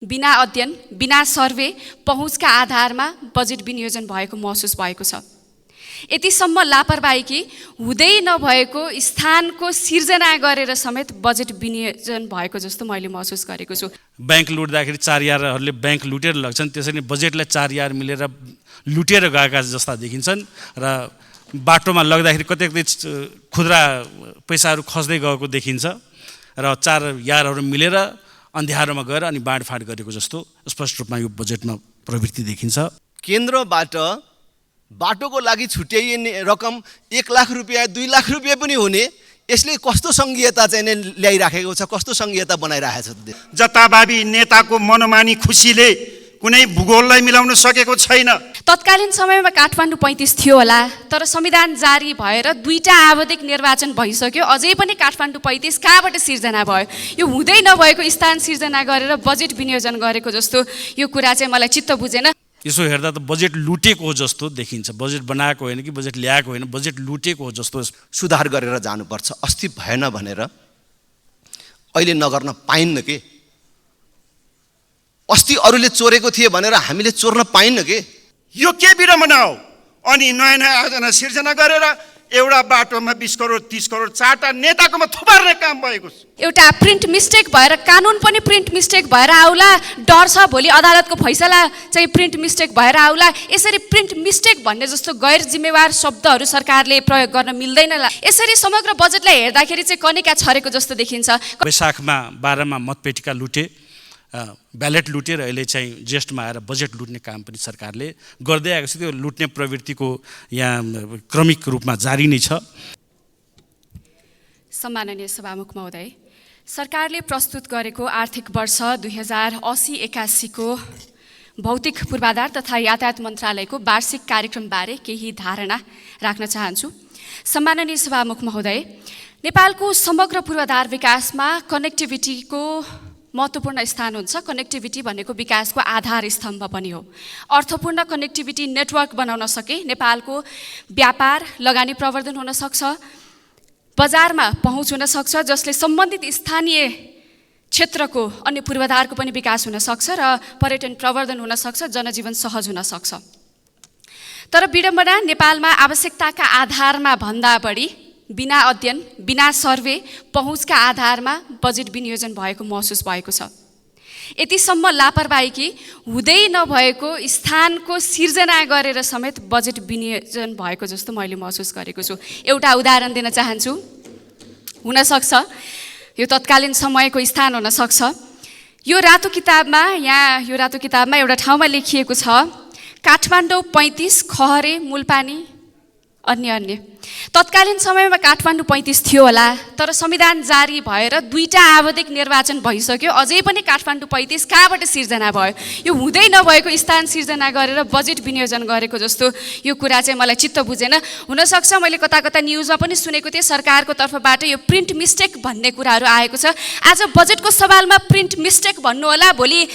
बिना अध्ययन, बिना सर्वे, पहुँचका आधारमा बजेट विनियोजन भएको महसुस भएको छ। यतिसम्म लापरवाही कि हुँदै नभएको स्थानको सिर्जना गरेर समेत बजेट विनियोजन भएको जस्तो मैले महसुस गरेको छु। बैंक लुट्दाखेरि चार यारहरूले बैंक लुटेर लग्छन्, त्यसरी बजेटलाई चार यार मिलेर लुटेर गएका जस्ता देखिन्छन् र बाटोमा लग्दाखेरि कतै खुद्रा पैसाहरू खस्दै गएको देखिन्छ र चार यारहरू मिलेर अन्ध्यारोमा गएर अनि बाँडफाँड गरेको जस्तो स्पष्ट रूपमा यो बजेटमा प्रवृत्ति देखिन्छ। केन्द्रबाट बाटोको लागि छुट्याइने रकम 1 लाख रुपियाँ 2 लाख रुपियाँ पनि हुने, यसले कस्तो संघीयता चाहिँ ल्याइराखेको छ, कस्तो संघीयता बनाइराखेको छ। जताभावी नेताको मनोमानी खुसीले कुनै भूगोललाई मिलाउन सकेको छैन। तत्कालीन समयमा काठमाडौँ 35 थियो होला, तर संविधान जारी भएर 2टा आवधिक निर्वाचन भइसक्यो, अझै पनि काठमाडौँ 35 कहाँबाट सिर्जना भयो? यो हुँदै नभएको स्थान सिर्जना गरेर बजेट विनियोजन गरेको जस्तो यो कुरा चाहिँ मलाई चित्त बुझेन। यसो हेर्दा त बजेट लुटेको हो जस्तो देखिन्छ। बजेट बनाएको होइन कि बजेट ल्याएको होइन, बजेट लुटेको हो जस्तो। सुधार गरेर जानुपर्छ। अस्ति भएन भनेर अहिले नगर्न पाइन्न के? अस्ति अरूले चोरेको थिए भनेर हामीले चोर्न पाइन्न के? यो के विडम्बना हो? अनि नयाँ नयाँ आयोजना सिर्जना गरेर एउटा बाटोमा 20 करोड 30 करोड 4टा नेताकोमा थुपार्ने काम भएको छ। एउटा प्रिन्ट मिस्टेक भएर कानुन पनि प्रिन्ट मिस्टेक भएर आउला, डर छ भोलि अदालतको फैसला चाहिँ प्रिन्ट मिस्टेक भएर आउला। यसरी प्रिन्ट मिस्टेक भन्ने जस्तो गैर जिम्मेवार शब्दहरू सरकारले प्रयोग गर्न मिल्दैन। यसरी समग्र बजेटलाई हेर्दाखेरि चाहिँ कनिका छरेको जस्तो देखिन्छ। वैशाखमा 12मा मतपेटिका लुटे, ब्यालेट लुटेर अहिले चाहिँ ज्येष्ठमा आएर बजेट लुट्ने काम पनि सरकारले गर्दै आएको छ। त्यो लुट्ने प्रवृत्तिको यहाँ क्रमिक रूपमा जारी नै छ। सम्माननीय सभामुख महोदय, सरकारले प्रस्तुत गरेको आर्थिक वर्ष 2080-81 को भौतिक पूर्वाधार तथा यातायात मन्त्रालयको वार्षिक कार्यक्रमबारे केही धारणा राख्न चाहन्छु। सम्माननीय सभामुख महोदय, नेपालको समग्र पूर्वाधार विकासमा कनेक्टिभिटीको महत्त्वपूर्ण स्थान हुन्छ। कनेक्टिभिटी भनेको विकासको आधार स्तम्भ पनि हो। अर्थपूर्ण कनेक्टिभिटी नेटवर्क बनाउन सके नेपालको व्यापार लगानी प्रवर्धन हुन सक्छ, बजारमा पहुँच हुन सक्छ, जसले सम्बन्धित स्थानीय क्षेत्रको अन्य पूर्वाधारको पनि विकास हुन सक्छ र पर्यटन प्रवर्धन हुन सक्छ, जनजीवन सहज हुन सक्छ। तर विडम्बना, नेपालमा आवश्यकताका आधारमा भन्दा बढी बिना अध्ययन, बिना सर्वे, पहुँचका आधारमा बजेट विनियोजन भएको महसुस भएको छ। यतिसम्म लापरवाही कि हुँदै नभएको स्थानको सिर्जना गरेर समेत बजेट विनियोजन भएको जस्तो मैले महसुस गरेको छु। एउटा उदाहरण दिन चाहन्छु। हुनसक्छ यो तत्कालीन समयको स्थान हुनसक्छ। यो रातो किताबमा एउटा ठाउँमा लेखिएको छ, काठमाडौँ 35, खहरे, मुलपानी अन्य। तत्कालीन समयमा काठमाडौँ 35 थियो होला, तर संविधान जारी भएर 2टा आवधिक निर्वाचन भइसक्यो, अझै पनि काठमाडौँ 35 कहाँबाट सिर्जना भयो? यो हुँदै नभएको स्थान सिर्जना गरेर बजेट विनियोजन गरेको जस्तो यो कुरा चाहिँ मलाई चित्त बुझेन। हुनसक्छ मैले कता न्युजमा पनि सुनेको थिएँ, सरकारको तर्फबाट यो प्रिन्ट मिस्टेक भन्ने कुराहरू आएको छ। आज बजेटको सवालमा प्रिन्ट मिस्टेक भन्नु होला, भोलि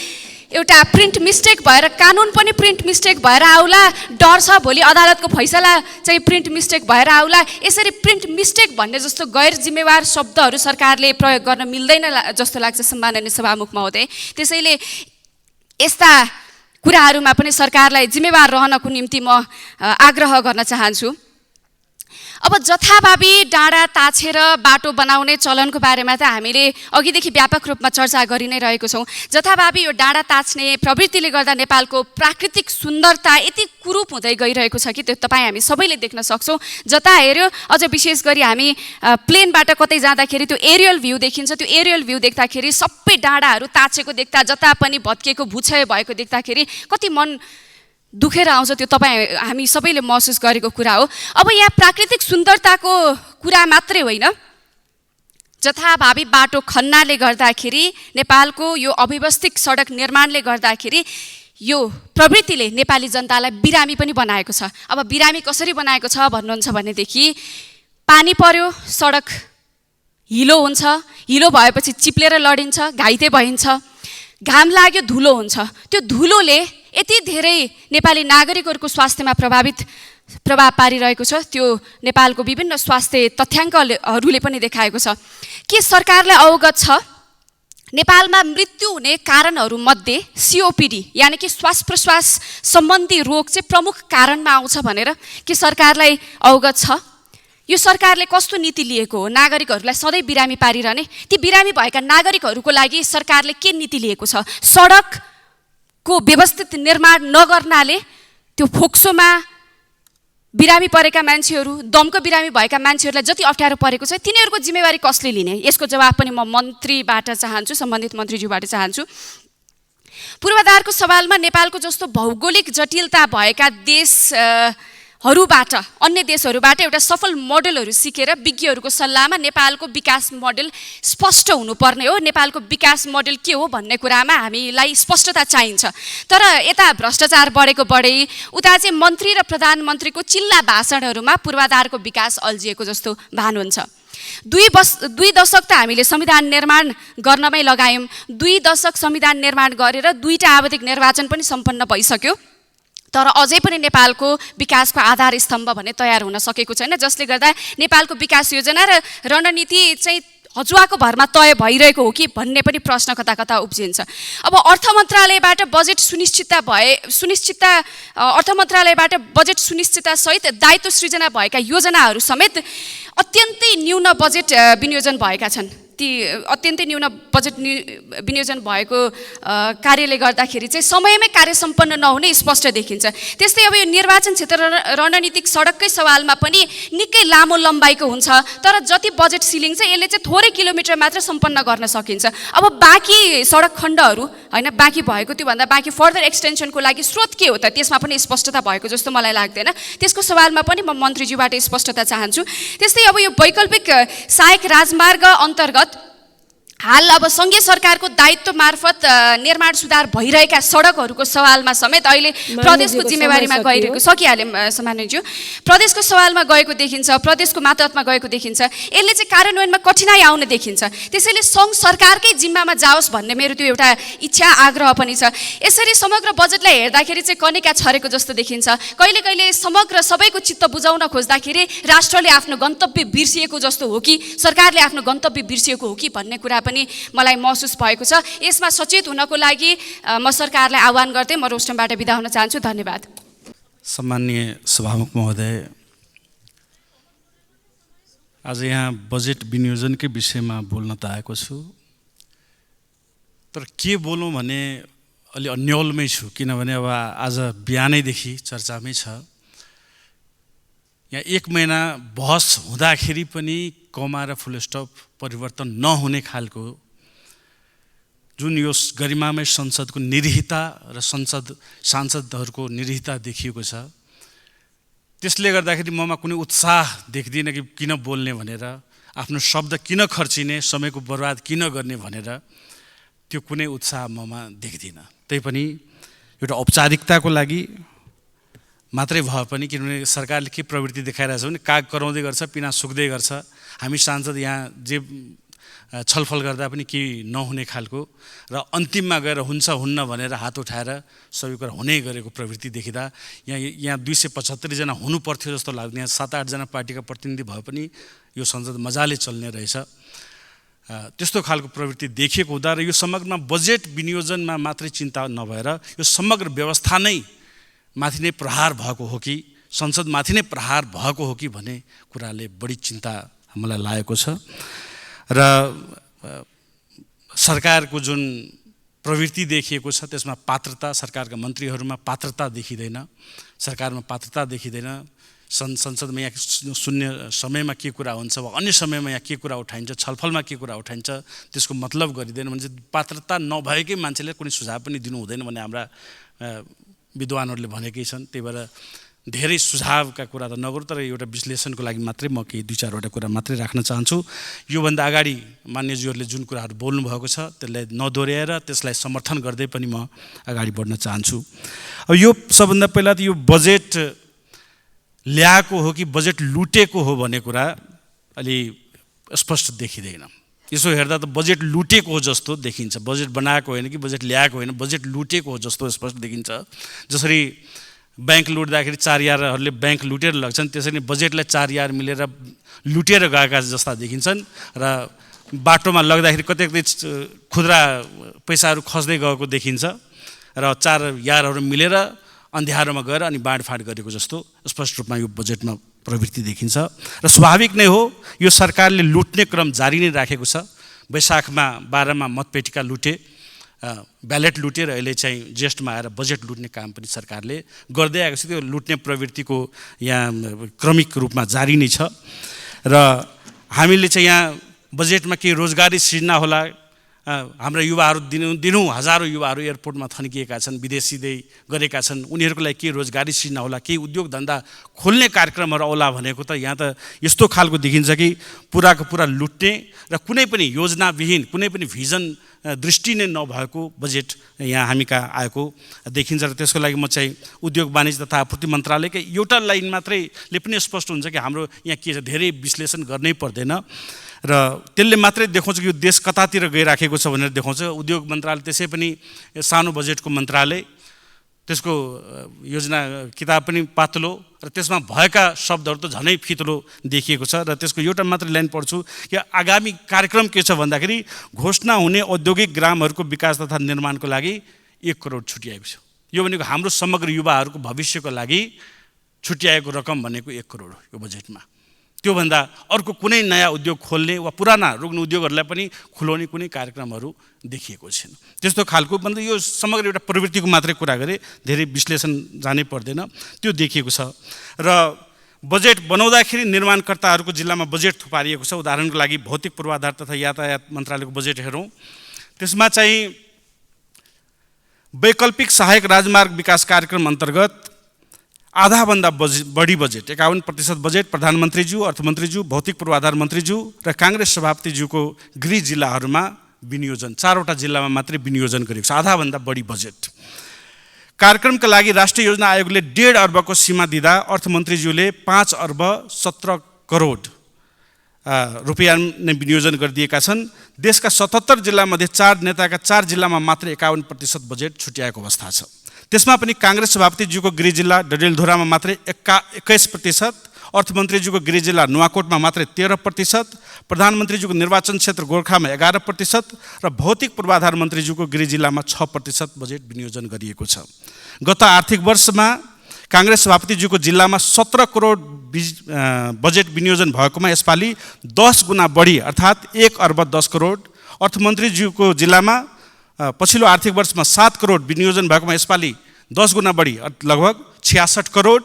एउटा प्रिन्ट मिस्टेक भएर कानुन पनि प्रिन्ट मिस्टेक भएर आउला, डर छ भोलि अदालतको फैसला चाहिँ प्रिन्ट मिस्टेक भएर आउला। यसरी प्रिन्ट मिस्टेक भन्ने जस्तो गैर जिम्मेवार शब्दहरू सरकारले प्रयोग गर्न मिल्दैन जस्तो लाग्छ सम्माननीय सभामुख महोदय। त्यसैले यस्ता कुराहरूमा पनि सरकारलाई जिम्मेवार रहनको निम्ति म आग्रह गर्न चाहन्छु। अब जथाभावी डाँडा ताछेर बाटो बनाउने चलनको बारेमा त हामीले अघिदेखि व्यापक रूपमा चर्चा गरि नै रहेको छौँ। जथाभावी यो डाँडा ताछ्ने प्रवृत्तिले गर्दा नेपालको प्राकृतिक सुन्दरता यति कुरूप हुँदै गइरहेको छ कि त्यो तपाईँ हामी सबैले देख्न सक्छौँ। जता हेऱ्यो, अझ विशेष गरी हामी प्लेनबाट कतै जाँदाखेरि त्यो एरियल भ्यू देखिन्छ। त्यो एरियल भ्यू देख्दाखेरि सबै डाँडाहरू ताछेको देख्दा, जता पनि भत्किएको भूक्षय भएको देख्दाखेरि कति मन दुखेर आउँछ। त्यो तपाईँ हामी सबैले महसुस गरेको कुरा हो। अब यहाँ प्राकृतिक सुन्दरताको कुरा मात्रै होइन, जथाभावी बाटो खन्नाले गर्दाखेरि, नेपालको यो अव्यवस्थित सडक निर्माणले गर्दाखेरि यो प्रवृत्तिले नेपाली जनतालाई बिरामी पनि बनाएको छ। अब बिरामी कसरी बनाएको छ भन्नुहुन्छ भनेदेखि, पानी पर्यो, सडक हिलो हुन्छ, हिलो भएपछि चिप्लेर लडिन्छ, घाइते भइन्छ, घाम लाग्यो धुलो हुन्छ। त्यो धुलोले यति धेरै नेपाली नागरिकहरूको स्वास्थ्यमा प्रभाव पारिरहेको छ। त्यो नेपालको विभिन्न स्वास्थ्य तथ्याङ्कहरूले पनि देखाएको छ। के सरकारलाई अवगत छ नेपालमा मृत्यु हुने कारणहरूमध्ये सिओपिडी यानि कि श्वास प्रश्वास सम्बन्धी रोग चाहिँ प्रमुख कारणमा आउँछ भनेर के सरकारलाई अवगत छ? यो सरकारले कस्तो नीति लिएको हो? नागरिकहरूलाई सधैँ बिरामी पारिरहने, ती बिरामी भएका नागरिकहरूको लागि सरकारले के नीति लिएको छ? सडकको व्यवस्थित निर्माण नगर्नाले त्यो फोक्सोमा बिरामी परेका मान्छेहरू, दमको बिरामी भएका मान्छेहरूलाई जति अप्ठ्यारो परेको छ तिनीहरूको जिम्मेवारी कसले लिने? यसको जवाब पनि म मन्त्रीबाट चाहन्छु, सम्बन्धित मन्त्रीज्यूबाट चाहन्छु। पूर्वाधारको सवालमा नेपालको जस्तो भौगोलिक जटिलता भएका देशहरूबाट, अन्य देशहरूबाट एउटा सफल मोडेलहरू सिकेर विज्ञहरूको सल्लाहमा नेपालको विकास मोडेल स्पष्ट हुनुपर्ने हो। नेपालको विकास मोडेल के हो भन्ने कुरामा हामीलाई स्पष्टता चाहिन्छ। तर यता भ्रष्टाचार बढेको बढे, उता चाहिँ मन्त्री र प्रधानमन्त्रीको चिल्ला भाषणहरूमा पूर्वाधारको विकास अल्झिएको जस्तो भान हुन्छ। 2 दशक त हामीले संविधान निर्माण गर्नमै लगायौँ। 2 दशक संविधान निर्माण गरेर 2टा आवधिक निर्वाचन पनि सम्पन्न भइसक्यो। तर अझै पनि नेपालको विकासको आधार स्तम्भ भने तयार हुन सकेको छैन, जसले गर्दा नेपालको विकास योजना र रणनीति चाहिँ हजुवाको भरमा तय भइरहेको हो कि भन्ने पनि प्रश्न कता कता उब्जिन्छ। अब अर्थ मन्त्रालयबाट बजेट अर्थ मन्त्रालयबाट बजेट सुनिश्चितता सहित दायित्व सृजना भएका योजनाहरू समेत अत्यन्तै न्यून बजेट विनियोजन भएका छन्। ती अत्यन्तै न्यून बजेट विनियोजन भएको कार्यले गर्दाखेरि चाहिँ समयमै कार्य सम्पन्न नहुने स्पष्ट देखिन्छ। त्यस्तै अब यो निर्वाचन क्षेत्र रणनीतिक सडककै सवालमा पनि निकै लामो लम्बाइको हुन्छ, तर जति बजेट सिलिङ छ यसले चाहिँ थोरै किलोमिटर मात्र सम्पन्न गर्न सकिन्छ। अब बाँकी सडक खण्डहरू होइन, बाँकी भएको त्योभन्दा बाँकी फर्दर एक्सटेन्सनको लागि स्रोत के हो त? त्यसमा पनि स्पष्टता भएको जस्तो मलाई लाग्दैन। त्यसको सवालमा पनि म मन्त्रीज्यूबाट स्पष्टता चाहन्छु। त्यस्तै अब यो वैकल्पिक सहायक राजमार्ग अन्तर्गत हाल अब सङ्घीय सरकारको दायित्व मार्फत निर्माण सुधार भइरहेका सडकहरूको सवालमा समेत अहिले प्रदेशको जिम्मेवारीमा गइरहेको सकिहाले सामान्यज्यू, प्रदेशको सवालमा गएको देखिन्छ, प्रदेशको मातहतमा गएको देखिन्छ। यसले चाहिँ कार्यान्वयनमा कठिनाइ आउने देखिन्छ। त्यसैले सङ्घ सरकारकै जिम्मामा जाओस् भन्ने मेरो त्यो एउटा इच्छा आग्रह पनि छ। यसरी समग्र बजेटलाई हेर्दाखेरि चाहिँ कनिका छरेको जस्तो देखिन्छ। कहिले कहिले समग्र सबैको चित्त बुझाउन खोज्दाखेरि राष्ट्रले आफ्नो गन्तव्य बिर्सिएको जस्तो हो कि सरकारले आफ्नो गन्तव्य बिर्सिएको हो कि भन्ने कुरा पनि मलाई महसुस भएको छ। यसमा सचेत हुनको लागि म सरकारलाई आह्वान गर्दै म रोस्टमबाट बिदा हुन चाहन्छु। धन्यवाद। सम्माननीय सभामुख महोदय, आज यहाँ बजेट विनियोजनकै विषयमा बोल्न त आएको छु, तर के बोलौँ भने अलि अन्यलमै छु। किनभने अब आज बिहानैदेखि चर्चामै छ। यहाँ 1 महिना बहस हुँदाखेरि पनि कमा र फुल स्टप परिवर्तन नहुने खालको जुन यो गरिमामय संसदको निरीहता र सांसदहरूको निरीहता देखिएको छ, त्यसले गर्दाखेरि ममा कुनै उत्साह देख्दिनँ कि किन बोल्ने भनेर, आफ्नो शब्द किन खर्चिने, समयको बर्बाद किन गर्ने भनेर त्यो कुनै उत्साह ममा देख्दिनँ। त्यही पनि एउटा औपचारिकताको लागि मात्रै भए पनि, किनभने सरकारले के प्रवृत्ति देखाइरहेछ भने काग कराउँदै गर्छ, पिना सुक्दै गर्छ। हामी सांसद यहाँ जे छलफल गर्दा पनि केही नहुने खालको र अन्तिममा गएर हुन्छ हुन्न भनेर हात उठाएर सबै कुरा हुने गरेको प्रवृत्ति देखिँदा यहाँ 275 जना हुनु पर्थ्यो जस्तो लाग्दैन। यहाँ 7-8 जना पार्टीका प्रतिनिधि भए पनि यो संसद मजाले चल्ने रहेछ। त्यस्तो खालको प्रवृत्ति देखिएको हुँदा र यो समग्रमा बजेट विनियोजनमा मात्रै चिन्ता नभएर यो समग्र व्यवस्था नै माथि नै प्रहार भएको हो कि, संसद माथि नै प्रहार भएको हो कि भन्ने कुराले बढी चिन्ता मलाई लागेको छ। र सरकारको जुन प्रवृत्ति देखिएको छ त्यसमा पात्रता, सरकारका मन्त्रीहरूमा पात्रता देखिँदैन, सरकारमा पात्रता देखिँदैन। संसदमा यहाँ शून्य समयमा के कुरा हुन्छ वा अन्य समयमा यहाँ के कुरा उठाइन्छ, छलफलमा के कुरा उठाइन्छ, त्यसको मतलब गरिँदैन भने चाहिँ पात्रता नभएकै मान्छेले कुनै सुझाव पनि दिनु हुँदैन भन्ने हाम्रा विद्वानहरूले भनेकै छन्। त्यही भएर धेरै सुझावका कुरा त नगरौँ, तर एउटा विश्लेषणको लागि मात्रै म केही 2-4वटा कुरा मात्रै राख्न चाहन्छु। योभन्दा अगाडि मान्यज्यूहरूले जुन कुराहरू बोल्नुभएको छ त्यसलाई नदोहोऱ्याएर त्यसलाई समर्थन गर्दै पनि म अगाडि बढ्न चाहन्छु। अब यो सबभन्दा पहिला त यो बजेट ल्याएको हो कि बजेट लुटेको हो भन्ने कुरा अलि स्पष्ट देखिँदैन। यसो हेर्दा त बजेट लुटेको हो जस्तो देखिन्छ। बजेट बनाएको होइन कि बजेट ल्याएको होइन, बजेट लुटेको हो जस्तो स्पष्ट देखिन्छ। जसरी बैंक लुट्दाखेरि 4 यारहरूले बैंक लुटेर लग्छन्, त्यसरी बजेटलाई 4 यार मिलेर लुटेर गएका जस्ता देखिन्छन् र बाटोमा लग्दाखेरि कतै खुद्रा पैसाहरू खस्दै गएको देखिन्छ र चार यारहरू मिलेर अन्ध्यारोमा गएर अनि बाँडफाँड गरेको जस्तो स्पष्ट रूपमा यो बजेटमा प्रवृत्ति देखिन्छ र स्वाभाविक नै हो यो सरकारले लुट्ने क्रम जारी नै राखेको छ। वैशाखमा 12मा मतपेटिका लुटे, ब्यालेट लुटेर अहिले चाहिँ ज्येष्ठमा आएर बजेट लुट्ने काम पनि सरकारले गर्दै आएको छ। त्यो लुट्ने प्रवृत्तिको यहाँ क्रमिक रूपमा जारी नै छ र हामीले चाहिँ यहाँ बजेटमा केही रोजगारी सृजना होला, हाम्रा युवाहरू दिनौँ हजारौँ युवाहरू एयरपोर्टमा थन्किएका छन्, विदेशीदै गरेका छन्, उनीहरूको लागि केही रोजगारी सृजना होला, केही उद्योग धन्दा खोल्ने कार्यक्रमहरू औला भनेको त यहाँ त यस्तो खालको देखिन्छ कि पुराको पुरा लुट्ने र कुनै पनि योजनाविहीन, कुनै पनि भिजन दृष्टि नै नभएको बजेट यहाँ हामी कहाँ आएको देखिन्छ। र त्यसको लागि म चाहिँ उद्योग वाणिज्य तथा आपूर्ति मन्त्रालयकै एउटा लाइन मात्रैले पनि स्पष्ट हुन्छ कि हाम्रो यहाँ के छ, धेरै विश्लेषण गर्नै पर्दैन र त्यसले मात्रै देखाउँछ कि यो देश कतातिर गइराखेको छ भनेर देखाउँछ। उद्योग मन्त्रालय त्यसै पनि सानो बजेटको मन्त्रालय, त्यसको योजना किताब पनि पातलो र त्यसमा भएका शब्दहरू त झनै फितलो देखिएको छ। र त्यसको एउटा मात्र लाइन पढ्छु कि आगामी कार्यक्रम के छ भन्दाखेरि घोषणा हुने औद्योगिक ग्रामहरूको विकास तथा निर्माणको लागि 1 करोड छुट्याएको छ। यो भनेको हाम्रो समग्र युवाहरूको भविष्यको लागि छुट्याएको रकम भनेको 1 करोड हो यो बजेटमा। त्योभन्दा अर्को कुनै नयाँ उद्योग खोल्ने वा पुराना रुग्ने उद्योगहरूलाई पनि खुलाउने कुनै कार्यक्रमहरू देखिएको छैन। त्यस्तो खालको मतलब यो समग्र एउटा प्रवृत्तिको मात्रै कुरा गरे, धेरै विश्लेषण जानै पर्दैन, त्यो देखिएको छ। र बजेट बनाउँदाखेरि निर्माणकर्ताहरूको जिल्लामा बजेट थुपारिएको छ। उदाहरणको लागि भौतिक पूर्वाधार तथा यातायात मन्त्रालयको बजेट हेरौँ, त्यसमा चाहिँ वैकल्पिक सहायक राजमार्ग विकास कार्यक्रम अन्तर्गत आधाभन्दा बढी बजेट 51% बजेट प्रधानमन्त्रीज्यू, अर्थमन्त्रीज्यू, भौतिक पूर्वाधार मन्त्रीज्यू र काङ्ग्रेस सभापतिज्यूको गृह जिल्लाहरूमा विनियोजन, 4वटा जिल्लामा मात्रै विनियोजन गरिएको छ, आधाभन्दा बढी बजेट। कार्यक्रमका लागि राष्ट्रिय योजना आयोगले 1.5 अर्बको सीमा दिँदा अर्थमन्त्रीज्यूले 5 अर्ब 17 करोड रुपियाँ नै विनियोजन गरिदिएका छन्। देशका 77 जिल्लामध्ये 4 नेताका 4 जिल्लामा मात्रै 51% बजेट छुट्याएको अवस्था छ। त्यसमा पनि काङ्ग्रेस सभापतिज्यूको गृह जिल्ला डडेलधुरामा मात्रै 21%, अर्थमन्त्रीज्यूको गृह जिल्ला नुवाकोटमा मात्रै 13%, प्रधानमन्त्रीज्यूको निर्वाचन क्षेत्र गोर्खामा 11% र भौतिक पूर्वाधार मन्त्रीज्यूको गृह जिल्लामा 6% बजेट विनियोजन गरिएको छ। गत आर्थिक वर्षमा काङ्ग्रेस सभापतिज्यूको जिल्लामा 17 करोड बजेट विनियोजन भएकोमा यसपालि 10 गुणा बढी अर्थात् 1 अर्ब 10 करोड, अर्थमन्त्रीज्यूको जिल्लामा पछिल्लो आर्थिक वर्षमा 7 करोड विनियोजन भएकोमा यसपालि 10 गुणा बढी लगभग 66 करोड,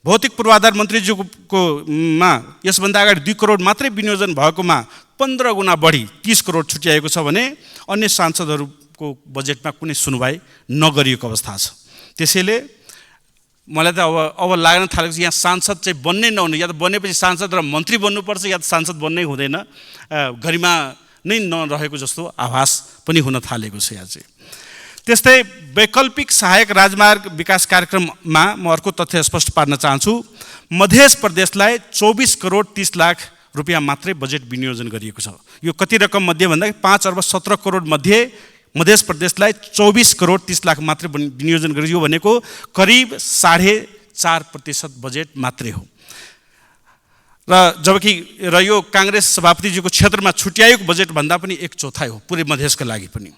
भौतिक पूर्वाधार मन्त्रीज्यूको यसभन्दा अगाडि 2 करोड मात्रै विनियोजन भएकोमा 15 गुणा बढी 30 करोड छुट्याएको छ भने अन्य सांसदहरूको बजेटमा कुनै सुनवाई नगरिएको अवस्था छ। त्यसैले मलाई त अब लाग्न थालेको छ यहाँ सांसद चाहिँ बन्नै नहुने, या त बनेपछि सांसद र मन्त्री बन्नुपर्छ या त सांसद बन्नै हुँदैन, गरिमा नै नरहेको जस्तो आभास पनि हुन थालेको छ यहाँ चाहिँ। त्यस्तै वैकल्पिक सहायक राजमार्ग विकास कार्यक्रममा म अर्को तथ्य स्पष्ट पार्न चाहन्छु। मध्य प्रदेशलाई 24 करोड 30 लाख रुपियाँ मात्रै बजेट विनियोजन गरिएको छ। यो कति रकम मध्ये भन्दाखेरि 5 अर्ब 17 करोड मध्ये मध्य प्रदेशलाई 24 करोड 30 लाख मात्रै विनियोजन गरियो भनेको करिब 4.5% बजेट मात्रै हो। र जबकि यो काङ्ग्रेस सभापतिज्यूको क्षेत्रमा छुट्याएको बजेट भन्दा पनि 1/4 हो पुरै मधेसको लागि पनि।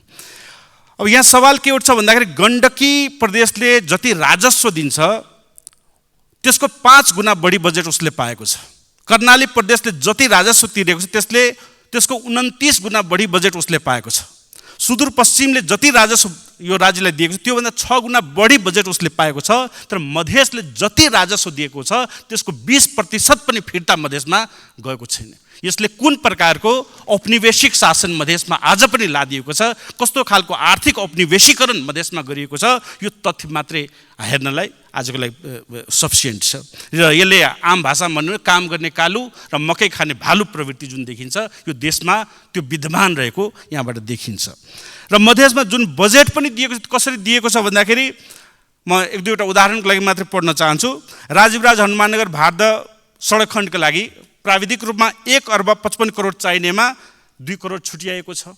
अब यहाँ सवाल के उठ्छ भन्दाखेरि गण्डकी प्रदेशले जति राजस्व दिन्छ त्यसको 5 गुणा बढी बजेट उसले पाएको छ। कर्णाली प्रदेशले जति राजस्व तिरेको छ त्यसको 29 गुणा बढी बजेट उसले पाएको छ। सुदूरपश्चिमले जति राजस्व यो राज्यलाई दिएको छ त्योभन्दा 6 गुणा बढी बजेट उसले पाएको छ। तर मधेसले जति राजस्व दिएको छ त्यसको 20% पनि फिर्ता मधेसमा गएको छैन। यसले कुन प्रकारको औपनिवेशिक शासन मधेसमा आज पनि लादिएको छ, कस्तो खालको आर्थिक औपनिवेशीकरण मधेसमा गरिएको छ, यो तथ्य मात्रै हेर्नलाई आजको लागि सफिसियन्ट छ। र यसले आम भाषामा भन्नु काम गर्ने कालु र मकै खाने भालु प्रवृत्ति जुन देखिन्छ यो देशमा त्यो विद्यमान रहेको यहाँबाट देखिन्छ। र मधेसमा जुन बजेट पनि दिएको छ कसरी दिएको छ भन्दाखेरि म 1-2वटा उदाहरणको लागि मात्रै पढ्न चाहन्छु। राजीवराज हनुमाननगर भारत सडक खण्डका लागि प्राविधिक रूपमा 1 अर्ब 55 करोड चाहिनेमा 2 करोड छुट्याएको छ।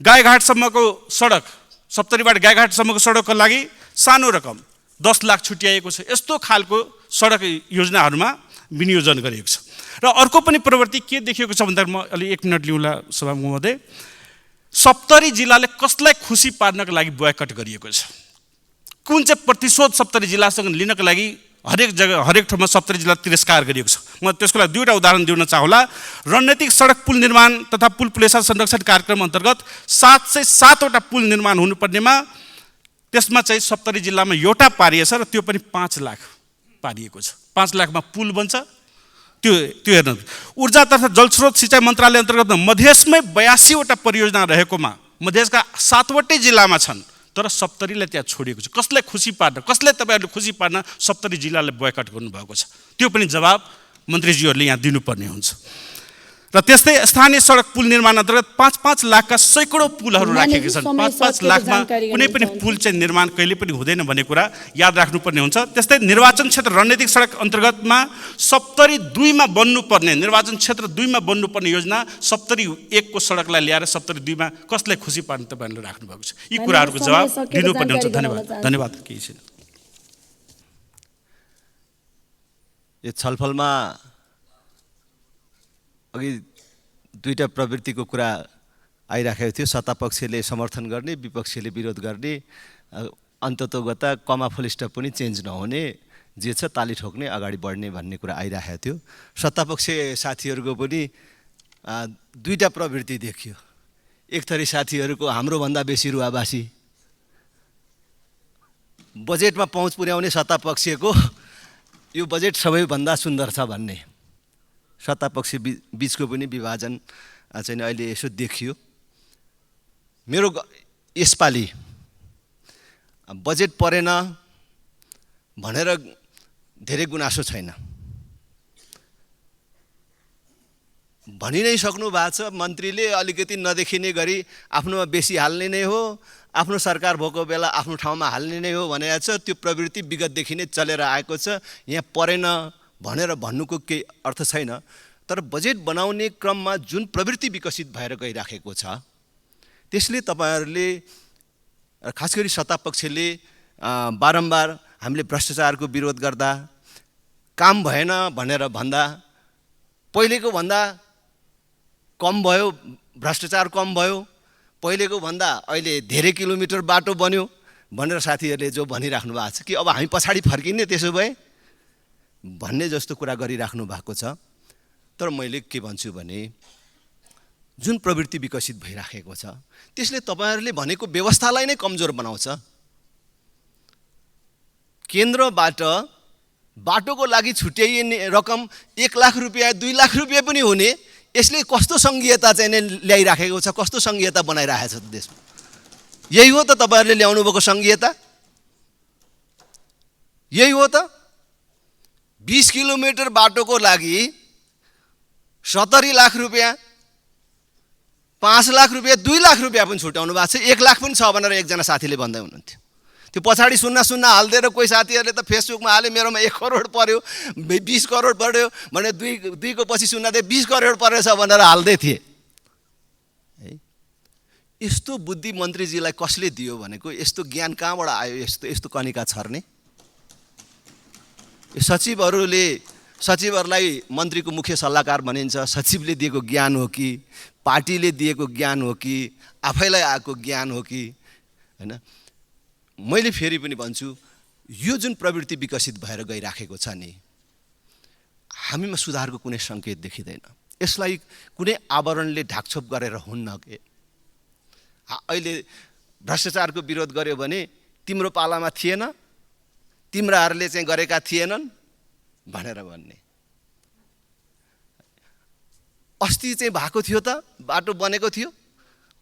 गाईघाटसम्मको सडक, सप्तरीबाट गाईघाटसम्मको सडकको लागि सानो रकम 10 लाख छुट्याएको छ। यस्तो खालको सडक योजनाहरूमा विनियोजन गरिएको छ। र अर्को पनि प्रवृत्ति के देखिएको छ भन्दा म अलि 1 मिनट लिउँला सभामुख महोदय। 70 जिल्लाले कसलाई खुसी पार्नको लागि बोयकट गरिएको छ? कुन चाहिँ प्रतिशोध 70 जिल्लासँग लिनको लागि हरेक जग्गा हरेक ठाउँमा 70 जिल्ला तिरस्कार गरिएको छ? म त्यसको लागि दुईवटा उदाहरण दिन चाहला। रणनीतिक सडक पुल निर्माण तथा पुल पुलेसा संरक्षण कार्यक्रम अन्तर्गत 707 वटा पुल निर्माण हुनुपर्नेमा त्यसमा चाहिँ 70 जिल्लामा एउटा पारिएको छ र त्यो पनि 5 लाख पारिएको छ। 5 लाखमा पुल बन्छ। त्यो हेर्नु, ऊर्जा तथा जलस्रोत सिँचाइ मन्त्रालय अन्तर्गत मधेसमै 82 वटा परियोजना रहेकोमा मधेसका 7 वटै जिल्लामा छन्, तर 70 लाई त्यहाँ छोडिएको छ। कसलाई खुसी पार्न, कसलाई तपाईहरुले खुसी पार्न 70 जिल्लाले बोयकट गर्नुभएको छ? त्यो पनि जवाब मन्त्रीज्यूहरूले यहाँ दिनुपर्ने हुन्छ। र त्यस्तै स्थानीय सडक पुल निर्माण अन्तर्गत 5-5 लाखका सैकडौँ पुलहरू राखेका छन्। 5-5 लाखमा कुनै पनि पुल चाहिँ निर्माण कहिले पनि हुँदैन भन्ने कुरा याद राख्नुपर्ने हुन्छ। त्यस्तै निर्वाचन क्षेत्र रणनीतिक सडक अन्तर्गतमा 70-2 मा बन्नुपर्ने, निर्वाचन क्षेत्र 2 मा बन्नुपर्ने योजना 70-1 को सडकलाई ल्याएर 70-2 मा कसलाई खुसी पार्न तपाईहरुले राख्नु भएको छ? यी कुराहरूको जवाब दिनुपर्ने हुन्छ। धन्यवाद। केही छैन। यो छलफलमा अघि दुईटा प्रवृत्तिको कुरा आइराखेको थियो। सत्तापक्षले समर्थन गर्ने, विपक्षले विरोध गर्ने, अन्ततोगता कमा फुल स्टप पनि चेन्ज नहुने, जे छ ताली ठोक्ने, अगाडि बढ्ने भन्ने कुरा आइराखेको थियो। सत्तापक्ष साथीहरूको पनि दुईटा प्रवृत्ति देखियो। एक थरी साथीहरूको हाम्रो भन्दा बेसी रुवाबासी, बजेटमा पहुँच पुर्याउने सत्तापक्षको यो बजेट सबैभन्दा सुन्दर छ भन्ने, सत्तापक्ष बीचको पनि विभाजन चाहिँ अहिले यसो देखियो। मेरो यसपालि बजेट परेन भनेर धेरै गुनासो छैन। भनि नै सक्नु भएको छ मन्त्रीले, अलिकति नदेखिने गरी आफ्नोमा बेसी हाल्ने नै हो, आफ्नो सरकार भएको बेला आफ्नो ठाउँमा हाल्ने नै हो भनेको छ। त्यो प्रवृत्ति विगतदेखि नै चलेर आएको छ। यहाँ परेन भनेर भन्नुको केही अर्थ छैन। तर बजेट बनाउने क्रममा जुन प्रवृत्ति विकसित भएर गइराखेको छ त्यसले तपाईहरुले, खास गरी सत्तापक्षले बारम्बार हामीले भ्रष्टाचारको विरोध गर्दा, काम भएन भनेर भन्दा, पहिलेको भन्दा कम भयो, भ्रष्टाचार कम भयो, पहिलेको भन्दा अहिले धेरै किलोमिटर बाटो बन्यो भनेर साथीहरूले जो भनिराख्नु भएको छ कि अब हामी पछाडि फर्किने त्यसो भए भन्ने जस्तो कुरा गरिराख्नु भएको छ। तर मैले के भन्छु भने जुन प्रवृत्ति विकसित भइराखेको छ त्यसले तपाईहरुले भनेको व्यवस्थालाई नै कमजोर बनाउँछ। केन्द्रबाट बाटोको लागि छुट्याइने रकम 1 लाख रुपैयाँ 2 लाख रुपैयाँ पनि हुने, यसले कस्तो संघीयता चाहिँ ल्याइराखेको छ, कस्तो संघीयता बनाइराखेको छ देशमा? यही हो त तपाईहरुले ल्याउनु भएको संघीयता? यही हो त? 20 किलोमिटर बाटोको लागि 70 लाख रुपैयाँ, 5 लाख रुपैयाँ, 2 लाख रुपैयाँ पनि छुट्याउनु भएको छ। 1 लाख पनि छ भनेर एकजना साथीले भन्दै हुनुहुन्थ्यो। त्यो पछाडि सुन्न हाल्दिएर कोही साथीहरूले त फेसबुकमा हाले मेरोमा 1 करोड पर्यो, 20 करोड पर्यो भने 2 को पछि सुन्न दे 20 करोड परेछ भनेर हाल्दै थिए। यस्तो बुद्धि मन्त्रीजीलाई कसले दियो भनेको? यस्तो ज्ञान कहाँबाट आयो? यस्तो कनिका छर्ने सचिवहरूलाई मन्त्रीको मुख्य सल्लाहकार भनिन्छ। सचिवले दिएको ज्ञान हो कि पार्टीले दिएको ज्ञान हो कि आफैलाई आएको ज्ञान हो कि हैन? मैले फेरि पनि भन्छु, यो जुन प्रवृत्ति विकसित भएर गइराखेको छ नि, हामीमा सुधारको कुनै संकेत देखिँदैन। यसलाई कुनै आवरणले ढाकछोप गरेर हुन्न के। अहिले भ्रष्टाचारको विरोध गर्यो भने तिम्रो पालामा थिएन, तिम्राहरूले चाहिँ गरेका थिएनन् भनेर भन्ने। अस्ति चाहिँ भएको थियो त, बाटो बनेको थियो,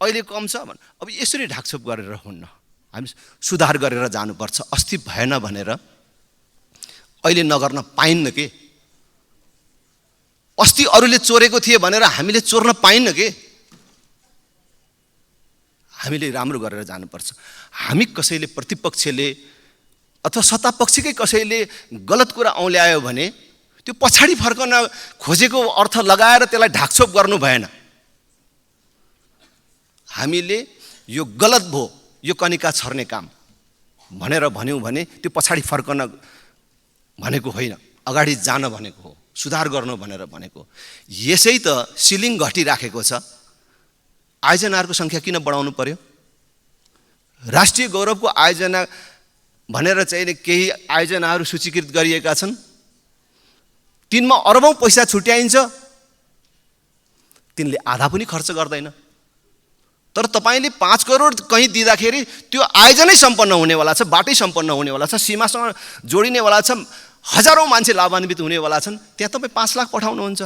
अहिले कम छ भन्। अब यसरी ढाकछोप गरेर हुन्न, हामी सुधार गरेर जानुपर्छ। अस्ति भएन भनेर अहिले नगर्न पाइन्न के। अस्ति अरूले चोरेको थिए भनेर हामीले चोर्न पाइन्न के। हामीले राम्रो गरेर जानुपर्छ। हामी कसैले, प्रतिपक्षले अथवा सत्तापक्षकै कसैले गलत कुरा औल्यायो भने त्यो पछाडि फर्कन खोजेको अर्थ लगाएर त्यसलाई ढाकछोप गर्नु भएन। हामीले यो गलत भयो, यो कनिका छर्ने काम भनेर भन्यौँ भने त्यो पछाडि फर्कन भनेको होइन, अगाडि जान भनेको हो। सुधार गर्नु भनेर भनेको। यसै त सिलिङ घटिराखेको छ, आयोजनाहरूको सङ्ख्या किन बढाउनु पर्यो? राष्ट्रिय गौरवको आयोजना भनेर चाहिँ केही आयोजनाहरू सूचीकृत गरिएका छन्, तिनमा अरबौँ पैसा छुट्याइन्छ, तिनले आधा पनि खर्च गर्दैन। तर तपाईँले 5 करोड कहीँ दिँदाखेरि त्यो आयोजनै सम्पन्न हुनेवाला छ, बाटै सम्पन्न हुनेवाला छ, सीमासँग जोडिनेवाला छ, हजारौँ मान्छे लाभान्वित हुनेवाला छन्, त्यहाँ तपाईँ 5 लाख पठाउनुहुन्छ।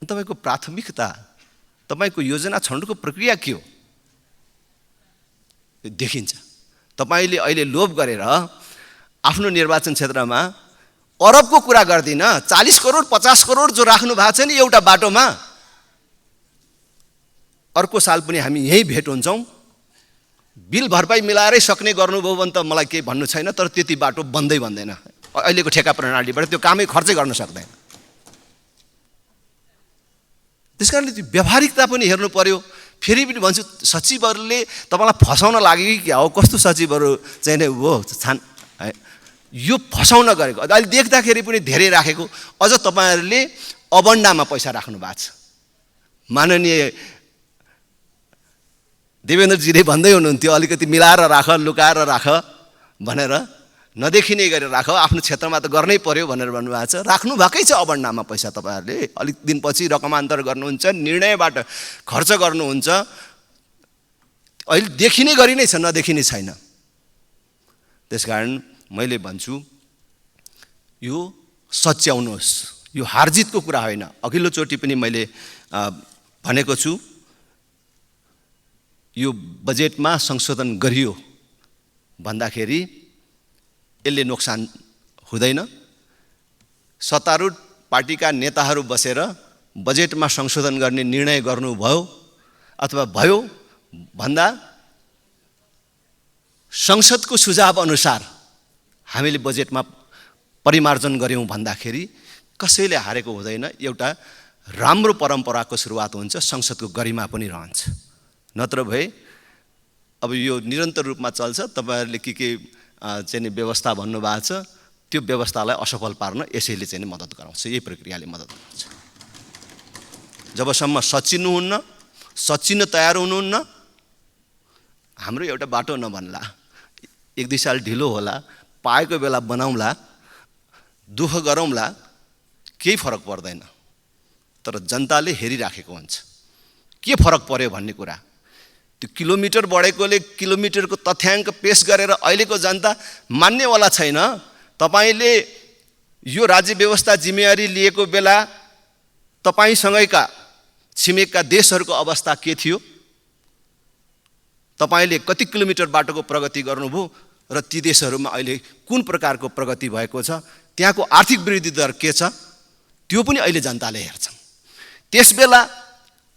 तपाईँको प्राथमिकता, तपाईँको योजना छनौटको प्रक्रिया के हो देखिन्छ। तपाईँले अहिले लोभ गरेर आफ्नो निर्वाचन क्षेत्रमा अरबको कुरा गर्दिन, 40 करोड 50 करोड जो राख्नु भएको छ नि एउटा बाटोमा, अर्को साल पनि हामी यही भेट हुन्छौँ, बिल भरपाई मिलाएरै सक्ने गर्नुभयो भने त मलाई केही भन्नु छैन, तर त्यति बाटो बन्दैन अहिलेको ठेका प्रणालीबाट, त्यो कामै खर्चै गर्न सक्दैन। त्यसकारणले त्यो व्यावहारिकता पनि हेर्नु पर्यो। फेरि पनि भन्छु, सचिवहरूले तपाईँलाई फसाउन लाग्यो कि क्या हो, कस्तो सचिवहरू चाहिँ नै हो छान, यो फसाउन गरेको। अहिले देख्दाखेरि पनि धेरै राखेको, अझ तपाईँहरूले अबन्डामा पैसा राख्नु भएको छ। माननीय देवेन्द्रजीले भन्दै हुनुहुन्थ्यो अलिकति मिलाएर राख, लुकाएर राख भनेर, नदेखिने गरेर राख, आफ्नो क्षेत्रमा त गर्नै पर्यो भनेर भन्नुभएको छ। राख्नु भएकै छ अबन्डामा पैसा, तपाईँहरूले अलिक दिनपछि रकमान्तर गर्नुहुन्छ, निर्णयबाट खर्च गर्नुहुन्छ, अहिले देखिने गरी नै छ, नदेखिने छैन। त्यसकारण मैले भन्छु यो सच्याउनुहोस्, यो हारजितको कुरा होइन। अघिल्लोचोटि पनि मैले भनेको छु, यो बजेटमा संशोधन गरियो भन्दाखेरि यसले नोक्सान हुँदैन। सत्तारूढ पार्टीका नेताहरू बसेर बजेटमा संशोधन गर्ने निर्णय गर्नुभयो अथवा भयो भन्दा संसदको सुझाव अनुसार हामीले बजेटमा परिमार्जन गर्यौँ भन्दाखेरि कसैले हारेको हुँदैन। एउटा राम्रो परम्पराको सुरुवात हुन्छ, संसदको गरिमा पनि रहन्छ। नत्र भए अब यो निरन्तर रूपमा चल्छ। तपाईँहरूले के चाहिँ व्यवस्था भन्नुभएको छ, त्यो व्यवस्थालाई असफल पार्न यसैले चाहिँ मद्दत गराउँछ, यही प्रक्रियाले मद्दत गराउँछ। जबसम्म सच्चिन्न तयार हुनुहुन्न, हाम्रो एउटा बाटो नबन्ला, 1-2 साल ढिलो होला, पाएको बेला बनाउँला, दुःख गरौँला, केही फरक पर्दैन। तर जनताले हेरिराखेको हुन्छ के फरक पर्यो भन्ने कुरा। त्यो किलोमिटर बढेकोले किलोमिटरको तथ्याङ्क पेश गरेर अहिलेको जनता मान्नेवाला छैन। तपाईँले यो राज्य व्यवस्था जिम्मेवारी लिएको बेला तपाईँसँगैका छिमेकका देशहरूको अवस्था के थियो, तपाईँले कति किलोमिटर बाटोको प्रगति गर्नुभयो र ती देशहरूमा अहिले कुन प्रकारको प्रगति भएको छ, त्यहाँको आर्थिक वृद्धि दर के छ, त्यो पनि अहिले जनताले हेर्छन्। त्यसबेला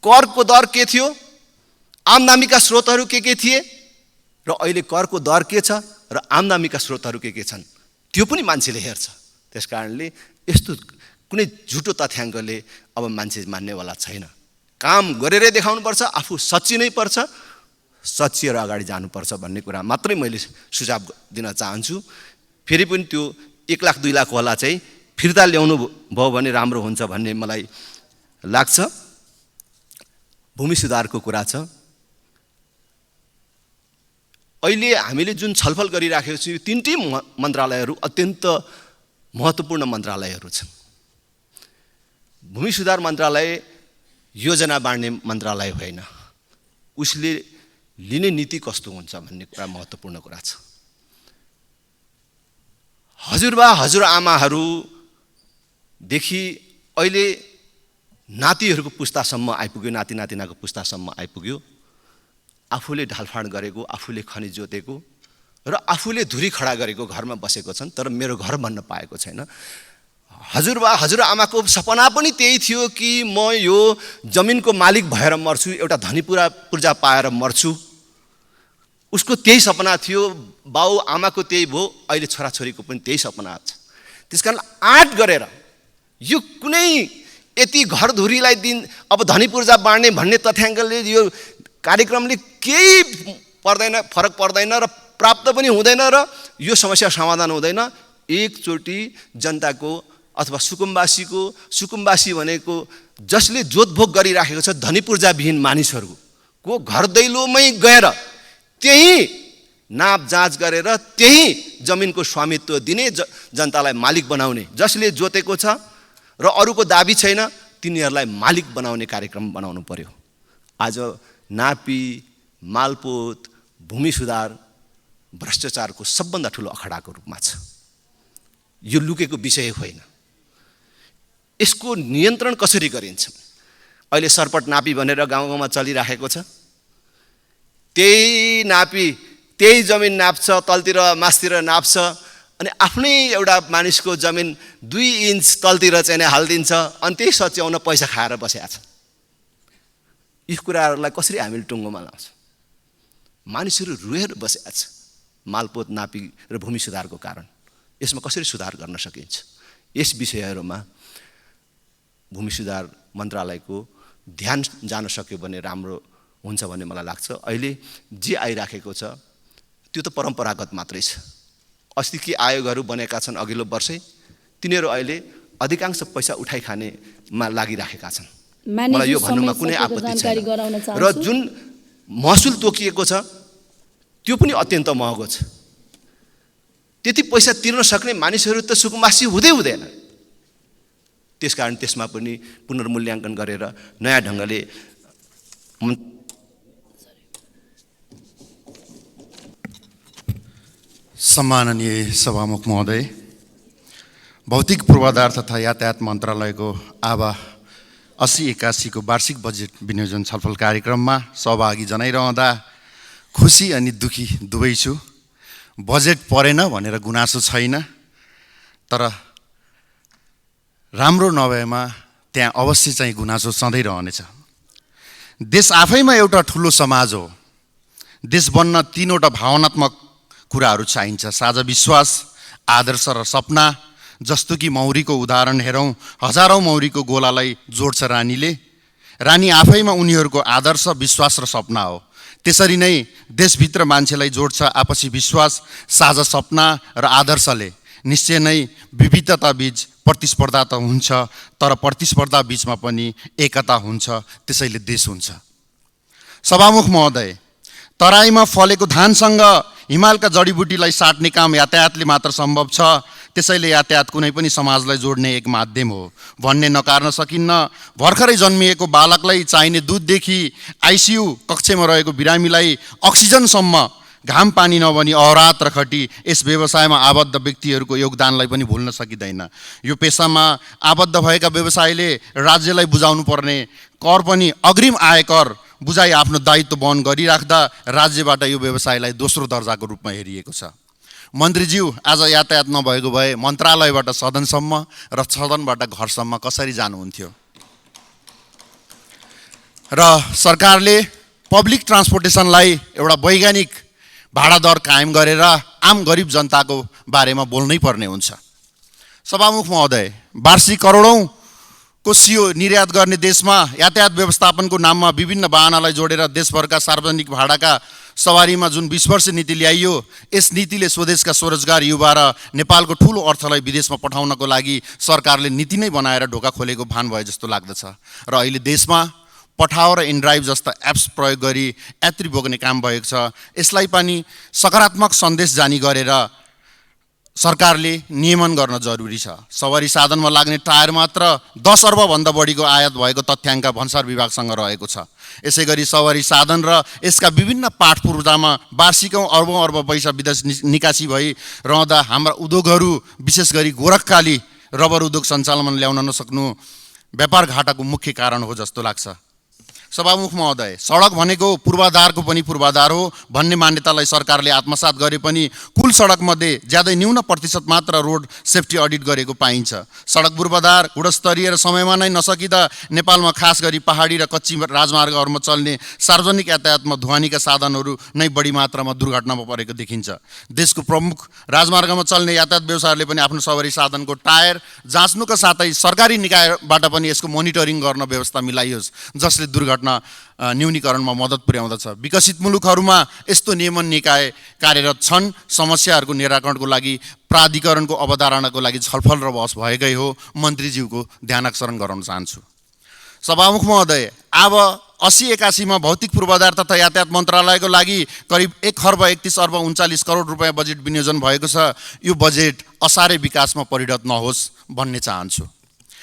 करको दर के थियो, आम्दानीका स्रोतहरू के थिए र अहिले करको दर के छ र आम्दानीका स्रोतहरू के छन्, त्यो पनि मान्छेले हेर्छ। त्यसकारणले यस्तो कुनै झुटो तथ्याङ्कले अब मान्छे मान्नेवाला छैन। काम गरेरै देखाउनुपर्छ, आफू सच्चिनै पर्छ, सच्चिएर अगाडि जानुपर्छ भन्ने कुरा मात्रै मैले सुझाव दिन चाहन्छु। फेरि पनि त्यो 1 लाख 2 लाख होला चाहिँ फिर्ता ल्याउनु भयो भने राम्रो हुन्छ भन्ने मलाई लाग्छ। भूमि सुधारको कुरा छ। अहिले हामीले जुन छलफल गरिराखेको छौँ, यो 3टी मन्त्रालयहरू अत्यन्त महत्त्वपूर्ण मन्त्रालयहरू छन्। भूमि सुधार मन्त्रालय योजना बाँड्ने मन्त्रालय होइन, उसले लिने नीति कस्तो हुन्छ भन्ने कुरा महत्त्वपूर्ण कुरा छ। हजुरबा हजुरआमाहरूदेखि अहिले नातिहरूको पुस्तासम्म आइपुग्यो, नाति नातिनाको पुस्तासम्म आइपुग्यो। आफूले ढालफाड गरेको, आफूले खनी जोतेको र आफूले धुरी खडा गरेको घरमा बसेको छन्, तर मेरो घर भन्न पाएको छैन। हजुरबा हजुरआमाको सपना पनि त्यही थियो कि म यो जमिनको मालिक भएर मर्छु, एउटा धनी पूर्जा पाएर मर्छु। उसको त्यही सपना थियो, बाउ आमाको त्यही भयो, अहिले छोराछोरीको पनि त्यही सपना छ। त्यसकारण आँट गरेर यो कुनै यति घरधुरीलाई दिन अब धनी पूर्जा बाँड्ने भन्ने तथ्याङ्कले यो कार्यक्रमले केही फरक पर्दैन र प्राप्त पनि हुँदैन र यो समस्या समाधान हुँदैन। एकचोटि जनताको अथवा सुकुम्बासी भनेको जसले जोतभोग गरिराखेको छ धनी पूर्जाविहीन मानिसहरूको घर दैलोमै गएर त्यही नाप जाँच गरेर त्यही जमिनको स्वामित्व दिने, जनतालाई मालिक बनाउने, जसले जोतेको छ र अरूको दाबी छैन तिनीहरूलाई मालिक बनाउने कार्यक्रम बनाउनु पर्यो। आज नापी, मालपोत, भूमि सुधार भ्रष्टाचारको सबभन्दा ठुलो अखडाको रूपमा छ। यो लुकेको विषय होइन। यसको नियन्त्रण कसरी गरिन्छ? अहिले सरपट नापी भनेर गाउँ गाउँमा चलिराखेको छ। त्यही नापी त्यही जमिन नाप्छ, तलतिर मासतिर नाप्छ, अनि आफ्नै एउटा मानिसको जमिन 2 इन्च तलतिर चाहिँ हालिदिन्छ, अनि त्यही सच्याउन पैसा खाएर बसेको छ। यी कुराहरूलाई कसरी हामीले टुङ्गोमा लाउँछौँ? मानिसहरू रोएर बसेका छ मालपोत, नापी र भूमि सुधारको कारण। यसमा कसरी सुधार गर्न सकिन्छ? यस विषयहरूमा भूमि सुधार मन्त्रालयको ध्यान जान सक्यो भने राम्रो हुन्छ भन्ने मलाई लाग्छ। अहिले जे आइराखेको छ त्यो त परम्परागत मात्रै छ। अस्ति के आयोगहरू बनेका छन् अघिल्लो वर्षै, तिनीहरू अहिले अधिकांश पैसा उठाइ खानेमा लागिराखेका छन्। मलाई यो भन्नुमा कुनै आपत्ति छैन। र जुन महसुल तोकिएको छ त्यो पनि अत्यन्त महँगो छ। त्यति पैसा तिर्न सक्ने मानिसहरू त सुकुम्बासी हुँदैन। त्यसकारण त्यसमा पनि पुनर्मूल्याङ्कन गरेर नयाँ ढङ्गले सम्माननीय सभामुख महोदय, भौतिक पूर्वाधार तथा यातायात मन्त्रालयको आभा 80-81 को वार्षिक बजेट विनियोजन छलफल कार्यक्रममा सहभागी जनाइरहँदा खुसी अनि दुखी दुवै छु। बजेट परेन भनेर गुनासो छैन, तर राम्रो नभएमा त्यहाँ अवश्य चाहिँ गुनासो सधैँ रहनेछ। देश आफैमा एउटा ठुलो समाज हो। देश बन्न 3वटा भावनात्मक कुराहरू चाहिन्छ: साझा विश्वास, आदर्श र सपना। जस्तो कि मौरीको उदाहरण हेरौँ, हजारौँ मौरीको गोलालाई जोड्छ रानीले। रानी आफैमा उनीहरूको आदर्श, विश्वास र सपना हो। त्यसरी नै देशभित्र मान्छेलाई जोड्छ आपसी विश्वास, साझा सपना र आदर्शले। निश्चय नै विविधता बीच प्रतिस्पर्धा त हुन्छ, तर प्रतिस्पर्धा बीचमा पनि एकता हुन्छ, त्यसैले देश हुन्छ। सभामुख महोदय, तराईमा फलेको धानसँग हिमालका जडीबुटीलाई साट्ने काम यातायातले मात्र सम्भव छ। त्यसैले यातायात कुनै पनि समाजलाई जोड्ने एक माध्यम हो भन्ने नकार्न सकिन्न। भर्खरै जन्मिएको बालकलाई चाहिने दुधदेखि आइसियु कक्षमा रहेको बिरामीलाई अक्सिजनसम्म घाम पानी नभनी अहोरात्र खटी यस व्यवसायमा आबद्ध व्यक्तिहरूको योगदानलाई पनि भुल्न सकिँदैन। यो पेसामा आबद्ध भएका व्यवसायीले राज्यलाई बुझाउनु पर्ने कर पनि अग्रिम आयकर बुझाइ आफ्नो दायित्व वहन गरिराख्दा राज्यबाट यो व्यवसायलाई दोस्रो दर्जाको रूपमा हेरिएको छ। मन्त्रीज्यू, आज यातायात नभएको भए मन्त्रालयबाट सदनसम्म र सदनबाट घरसम्म कसरी जानुहुन्थ्यो? र सरकारले पब्लिक ट्रान्सपोर्टेसनलाई एउटा वैज्ञानिक भाडा दर कायम गरेर आम गरिब जनताको बारेमा बोल्नै पर्ने हुन्छ। सभामुख महोदय, वार्षिक करोडौँ को सियो निर्यात गर्ने देशमा यातायात व्यवस्थापनको नाममा विभिन्न वाहनालाई जोडेर देशभरका सार्वजनिक भाडाका सवारीमा जुन 20 वर्ष नीति ल्याइयो, यस नीतिले स्वदेशका स्वरोजगार युवा र नेपालको ठुलो अर्थलाई विदेशमा पठाउनको लागि सरकारले नीति नै बनाएर ढोका खोलेको भान भए जस्तो लाग्दछ। र अहिले देशमा पठाओ र इनड्राइभ जस्ता एप्स प्रयोग गरी यात्री बोक्ने काम भएको छ। यसलाई पनि सकारात्मक सन्देश जारी गरेर सरकारले नियमन गर्न जरुरी छ। सवारी साधनमा लाग्ने टायर मात्र 10 अर्बभन्दा बढीको आयात भएको तथ्याङ्क भन्सार विभागसँग रहेको छ। यसै गरी सवारी साधन र यसका विभिन्न पाठ पूर्जामा वार्षिकौँ अर्बौँ अर्ब पैसा विदेश निकासी भई रहँदा हाम्रा उद्योगहरू विशेष गरी गोरखकाली रबर उद्योग सञ्चालन ल्याउन नसक्नु व्यापार घाटाको मुख्य कारण हो जस्तो लाग्छ। सभामुख महोदय, सडक भनेको पूर्वाधारको पनि पूर्वाधार हो भन्ने मान्यतालाई सरकारले आत्मसात गरे पनि कुल सडकमध्ये ज्यादै न्यून प्रतिशत मात्र रोड सेफ्टी अडिट गरेको पाइन्छ। सडक पूर्वाधार गुणस्तरीय र समयमा नै नसकिँदा नेपालमा खास गरी पहाडी र कच्ची राजमार्गहरूमा चल्ने सार्वजनिक यातायातमा ढुवानीका साधनहरू नै बढी मात्रामा दुर्घटनामा परेको देखिन्छ। देशको प्रमुख राजमार्गमा चल्ने यातायात व्यवसायहरूले पनि आफ्नो सवारी साधनको टायर जाँच्नुका साथै सरकारी निकायबाट पनि यसको मोनिटरिङ गर्न व्यवस्था मिलाइयोस्, जसले दुर्घटना घट्न न्यूनीकरणमा मद्दत पुर्याउँदछ। विकसित मुलुकहरूमा यस्तो नियमन निकाय कार्यरत छन्। समस्याहरूको निराकरणको लागि प्राधिकरणको अवधारणाको लागि छलफल र बहस भएकै हो। मन्त्रीज्यूको ध्यानाकर्षण गराउन चाहन्छु। सभामुख महोदय, अब 80-81 मा भौतिक पूर्वाधार तथा यातायात मन्त्रालयको लागि करिब 1,31,39 रुपैयाँ बजेट विनियोजन भएको छ। यो बजेट असारे विकासमा परिणत नहोस् भन्ने चाहन्छु।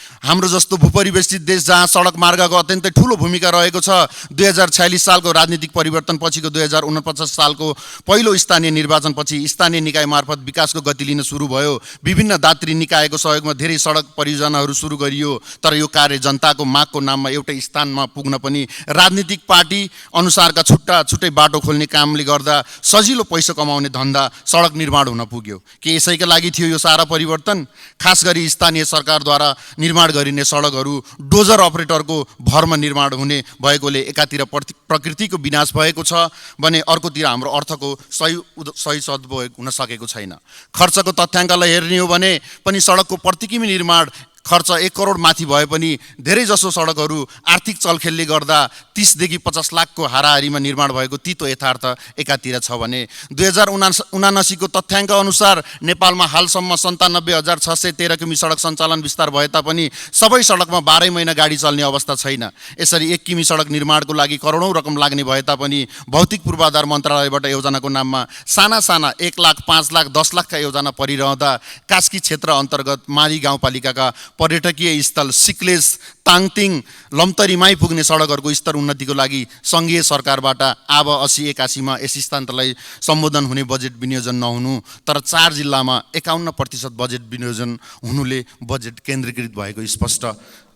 हाम्रो जस्तो भूपरिवेष्टित देश जहाँ सडक मार्गको अत्यन्तै ठुलो भूमिका रहेको छ, 2046 सालको राजनीतिक परिवर्तन पछिको 2049 सालको पहिलो स्थानीय निर्वाचनपछि स्थानीय निकाय मार्फत विकासको गति लिन सुरु भयो। विभिन्न दात्री निकायको सहयोगमा धेरै सडक परियोजनाहरू सुरु गरियो। तर यो कार्य जनताको मागको नाममा एउटै स्थानमा पुग्न पनि राजनीतिक पार्टी अनुसारका छुट्टै बाटो खोल्ने कामले गर्दा सजिलो पैसा कमाउने धन्दा सडक निर्माण हुन पुग्यो। के यसैका लागि थियो यो सारा परिवर्तन? खास गरी स्थानीय सरकारद्वारा निर्माण गरिने सडकहरू डोजर अपरेटरको भरमा निर्माण हुने भएकोले एकातिर प्रकृतिको विनाश भएको छ भने अर्कोतिर हाम्रो अर्थको सही सदुपयोग हुन सकेको छैन। खर्चको तथ्याङ्कलाई हेर्ने हो भने पनि सडकको प्रति किमी निर्माण खर्च 1 करोड माथि भए पनि धेरै जसो सडकहरू आर्थिक चलखेलले गर्दा 30 देखि 50 लाखको हाराहारीमा निर्माण भएको तीतो यथार्थ एकातिर छ भने 2079 को तथ्याङ्क अनुसार नेपालमा हालसम्म 97,613 किमी सडक सञ्चालन विस्तार भए तापनि सबै सडकमा 12 महिना गाडी चल्ने अवस्था छैन। यसरी 1 किमी सडक निर्माणको लागि करोडौं रकम लाग्ने भए तापनि भौतिक पूर्वाधार मन्त्रालयबाट योजनाको नाममा साना 1 लाख, 5 लाख, 10 लाखका योजना परिरहँदा कास्की क्षेत्र अन्तर्गत माली गाउँपालिकाका पर्यटकीय स्थल सिक्लेज, ताङतिङ, लम्तरीमै पुग्ने सडकहरूको स्तर उन्नतिको लागि सङ्घीय सरकारबाट अब 80-81 मा यस स्थानलाई सम्बोधन हुने बजेट विनियोजन नहुनु, तर 4 जिल्लामा 51% बजेट विनियोजन हुनुले बजेट केन्द्रीकृत भएको स्पष्ट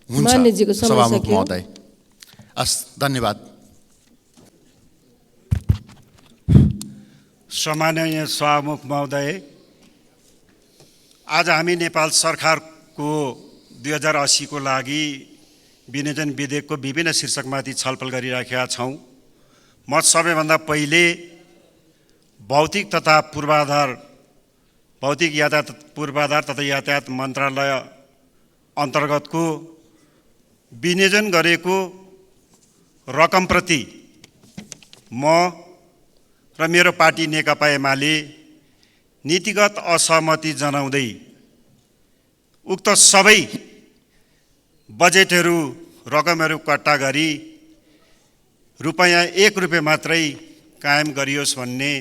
हुन्छ। सभामुख महोदय, धन्यवाद। सम्माननीय सभामुख महोदय, आज हामी नेपाल सरकारको 2080 को लागि विनियोजन विधेयकको विभिन्न शीर्षकमाथि छलफल गरिराखेका छौँ। म सबैभन्दा पहिले भौतिक यातायात पूर्वाधार तथा यातायात मन्त्रालय अन्तर्गतको विनियोजन गरेको रकमप्रति म र मेरो पार्टी नेकपा एमाले नीतिगत असहमति जनाउँदै उक्त सबै बजेटहरू रकमहरू कट्टा गरी रुपैयाँ 1 रुपैयाँ मात्रै कायम गरियोस् भन्ने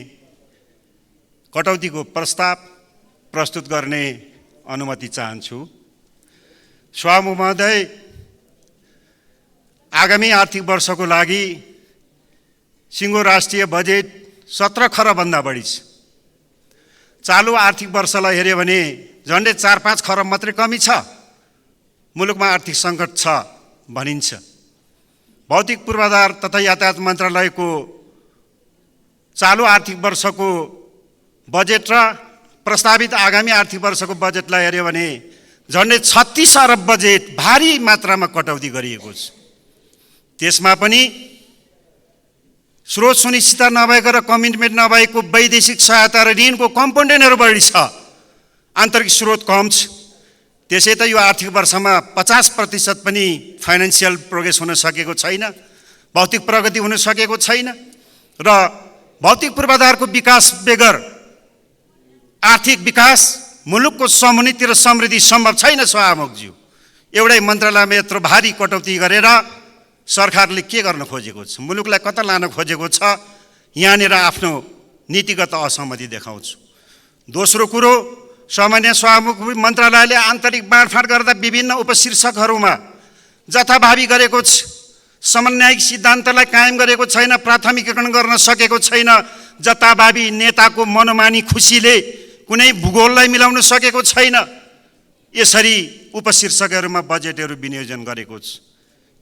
कटौतीको प्रस्ताव प्रस्तुत गर्ने अनुमति चाहन्छु। सभामुख महोदय, आगामी आर्थिक वर्षको लागि सिङ्गो राष्ट्रिय बजेट 17 खरबभन्दा बढी छ। चालु आर्थिक वर्षलाई हेऱ्यो भने झन्डै 4-5 खरब मात्रै कमी छ। मुलुकमा आर्थिक सङ्कट छ भनिन्छ। भौतिक पूर्वाधार तथा यातायात मन्त्रालयको चालु आर्थिक वर्षको बजेट र प्रस्तावित आगामी आर्थिक वर्षको बजेटलाई हेऱ्यो भने झन्डै 36 अरब बजेट भारी मात्रामा कटौती गरिएको छ। त्यसमा पनि स्रोत सुनिश्चित नभएको र कमिटमेन्ट नभएको वैदेशिक सहायता र ऋणको कम्पोनेन्टहरू बढी छ। आन्तरिक स्रोत कम छ। त्यसै त यो आर्थिक वर्षमा 50% पनि फाइनेन्सियल प्रोग्रेस हुन सकेको छैन, भौतिक प्रगति हुन सकेको छैन र भौतिक पूर्वाधारको विकास बेगर आर्थिक विकास, मुलुकको समुन्नति र समृद्धि सम्भव छैन। सभामुखज्यू, एउटै मन्त्रालयमा यत्रो भारी कटौती गरेर सरकारले के गर्न खोजेको छ, मुलुकलाई कता लान खोजेको छ, यहाँनिर आफ्नो नीतिगत असहमति देखाउँछु। दोस्रो कुरो, सामान्य सभामुख मन्त्रालयले आन्तरिक बाँडफाँड गर्दा विभिन्न उपशीर्षकहरूमा जथाभावी गरेको छ। समन्वयिक सिद्धान्तलाई कायम गरेको छैन, प्राथमिकीकरण गर्न सकेको छैन। जथाभावी नेताको मनोमानी खुसीले कुनै भूगोललाई मिलाउन सकेको छैन। यसरी उपशीर्षकहरूमा बजेटहरू विनियोजन गरेको छ।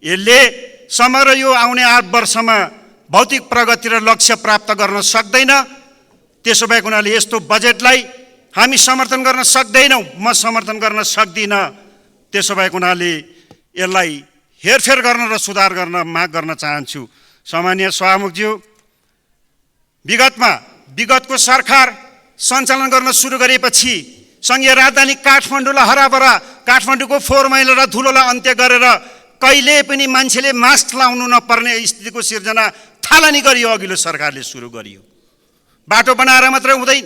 यसले समग्र यो आउने 8 वर्षमा भौतिक प्रगति र लक्ष्य प्राप्त गर्न सक्दैन। त्यसो भएको हुनाले यस्तो बजेटलाई हामी समर्थन गर्न सक्दैनौँ, म समर्थन गर्न सक्दिनँ। त्यसो भएको हुनाले यसलाई हेरफेर गर्न र सुधार गर्न माग गर्न चाहन्छु। सामान्य सभामुखज्यू, विगतको सरकार सञ्चालन गर्न सुरु गरेपछि सङ्घीय राजधानी काठमाडौँलाई हराभरा, काठमाडौँको फोहोर मैला र धुलोलाई अन्त्य गरेर कहिले पनि मान्छेले मास्क लाउनु नपर्ने स्थितिको सिर्जना थालनी गरियो, अघिल्लो सरकारले सुरु गरियो। बाटो बनाएर मात्रै हुँदैन,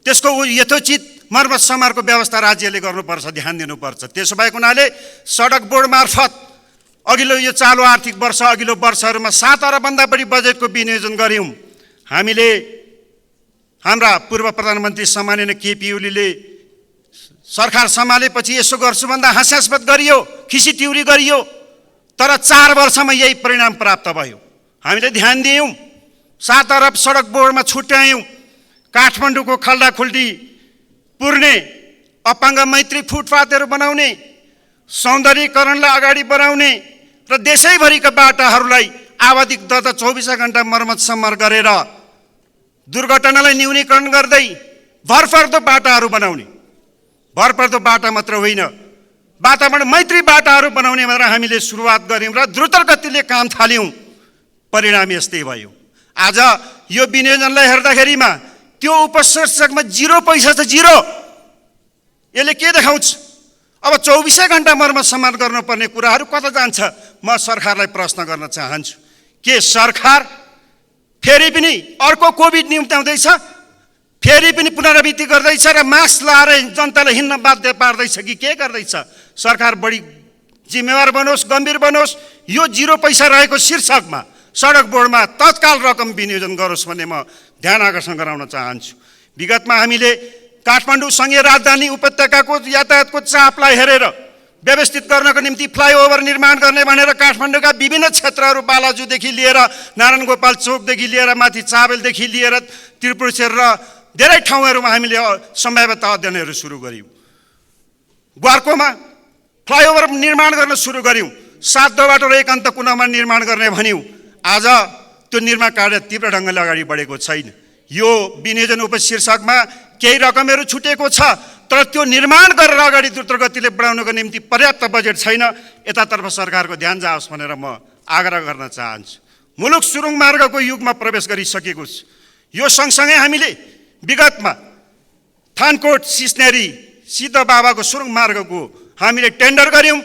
त्यसको यथोचित मर्मत समारको व्यवस्था राज्यले गर्नुपर्छ, ध्यान दिनुपर्छ। त्यसो भएको हुनाले सडक बोर्ड मार्फत अघिल्लो यो चालु आर्थिक वर्ष अघिल्लो वर्षहरूमा 7 अरबभन्दा बढी बजेटको विनियोजन गऱ्यौँ। हामीले हाम्रा पूर्व प्रधानमन्त्री सम्माननीय केपी ओलीले सरकार सम्हालेपछि यसो गर्छु भन्दा हास्यास्पद गरियो, खिसीटिउरी गरियो, तर 4 वर्षमा यही परिणाम प्राप्त भयो। हामीले ध्यान दियौँ, 7 अरब सडक बोर्डमा छुट्यायौँ। काठमाडौँको खल्डाखुल्डी पुर्ने, अपाङ्ग मैत्री फुटपाथहरू बनाउने, सौन्दर्यीकरणलाई अगाडि बढाउने र देशैभरिका बाटाहरूलाई आवधिक दर 24 घण्टा मर्मत सम्मार गरेर दुर्घटनालाई न्यूनीकरण गर्दै भरपर्दो बाटाहरू बनाउने, भरपर्दो बाटा मात्र होइन, वातावरण मैत्री बाटाहरू बनाउने भनेर हामीले सुरुवात गऱ्यौँ र द्रुत गतिले काम थाल्यौँ। परिणाम यस्तै भयो। आज यो विनियोजनलाई हेर्दाखेरिमा त्यो उपशीर्षकमा 0 पैसा छ, 0। यसले के देखाउँछ? अब 24 घण्टा मर्मत सम्मान गर्नुपर्ने कुराहरू कता जान्छ? म सरकारलाई प्रश्न गर्न चाहन्छु, के सरकार फेरि पनि अर्को कोभिड निम्त्याउँदैछ, फेरि पनि पुनरावृत्ति गर्दैछ र मास्क लाएर जनतालाई हिँड्न बाध्य पार्दैछ कि के गर्दैछ? सरकार बढी जिम्मेवार बनोस्, गम्भीर बनोस्। यो 0 पैसा रहेको शीर्षकमा सडक बोर्डमा तत्काल रकम विनियोजन गरोस् भन्ने म ध्यान आकर्षण गराउन चाहन्छु। विगतमा हामीले काठमाडौँ सँगै राजधानी उपत्यकाको यातायातको चापलाई हेरेर व्यवस्थित गर्नको निम्ति फ्लाइओभर निर्माण गर्ने भनेर काठमाडौँका विभिन्न क्षेत्रहरू, बालाजुदेखि लिएर नारायण गोपाल चौकदेखि लिएर माथि चाबेलदेखि लिएर त्रिपुरेश्वर र धेरै ठाउँहरूमा हामीले सम्भाव्यता अध्ययनहरू सुरु गऱ्यौँ। ग्वार्कोमा फ्लाइओभर निर्माण गर्न सुरु गऱ्यौँ। 7 बाटो र 1 अन्त कुनामा निर्माण गर्ने भन्यौँ। आज त्यो निर्माण कार्य तीव्र ढङ्गले अगाडि बढेको छैन। यो विनियोजन उपशीर्षकमा केही रकमहरू छुटेको छ, तर त्यो निर्माण गरेर अगाडि द्रुत गतिले बढाउनको निम्ति पर्याप्त बजेट छैन। यतातर्फ सरकारको ध्यान जाओस् भनेर म आग्रह गर्न चाहन्छु। मुलुक सुरुङ मार्गको युगमा प्रवेश गरिसकेको छ। यो सँगसँगै हामीले विगतमा थानकोट सिस्नेरी सिद्ध बाबाको सुरुङ मार्गको हामीले टेन्डर गऱ्यौँ।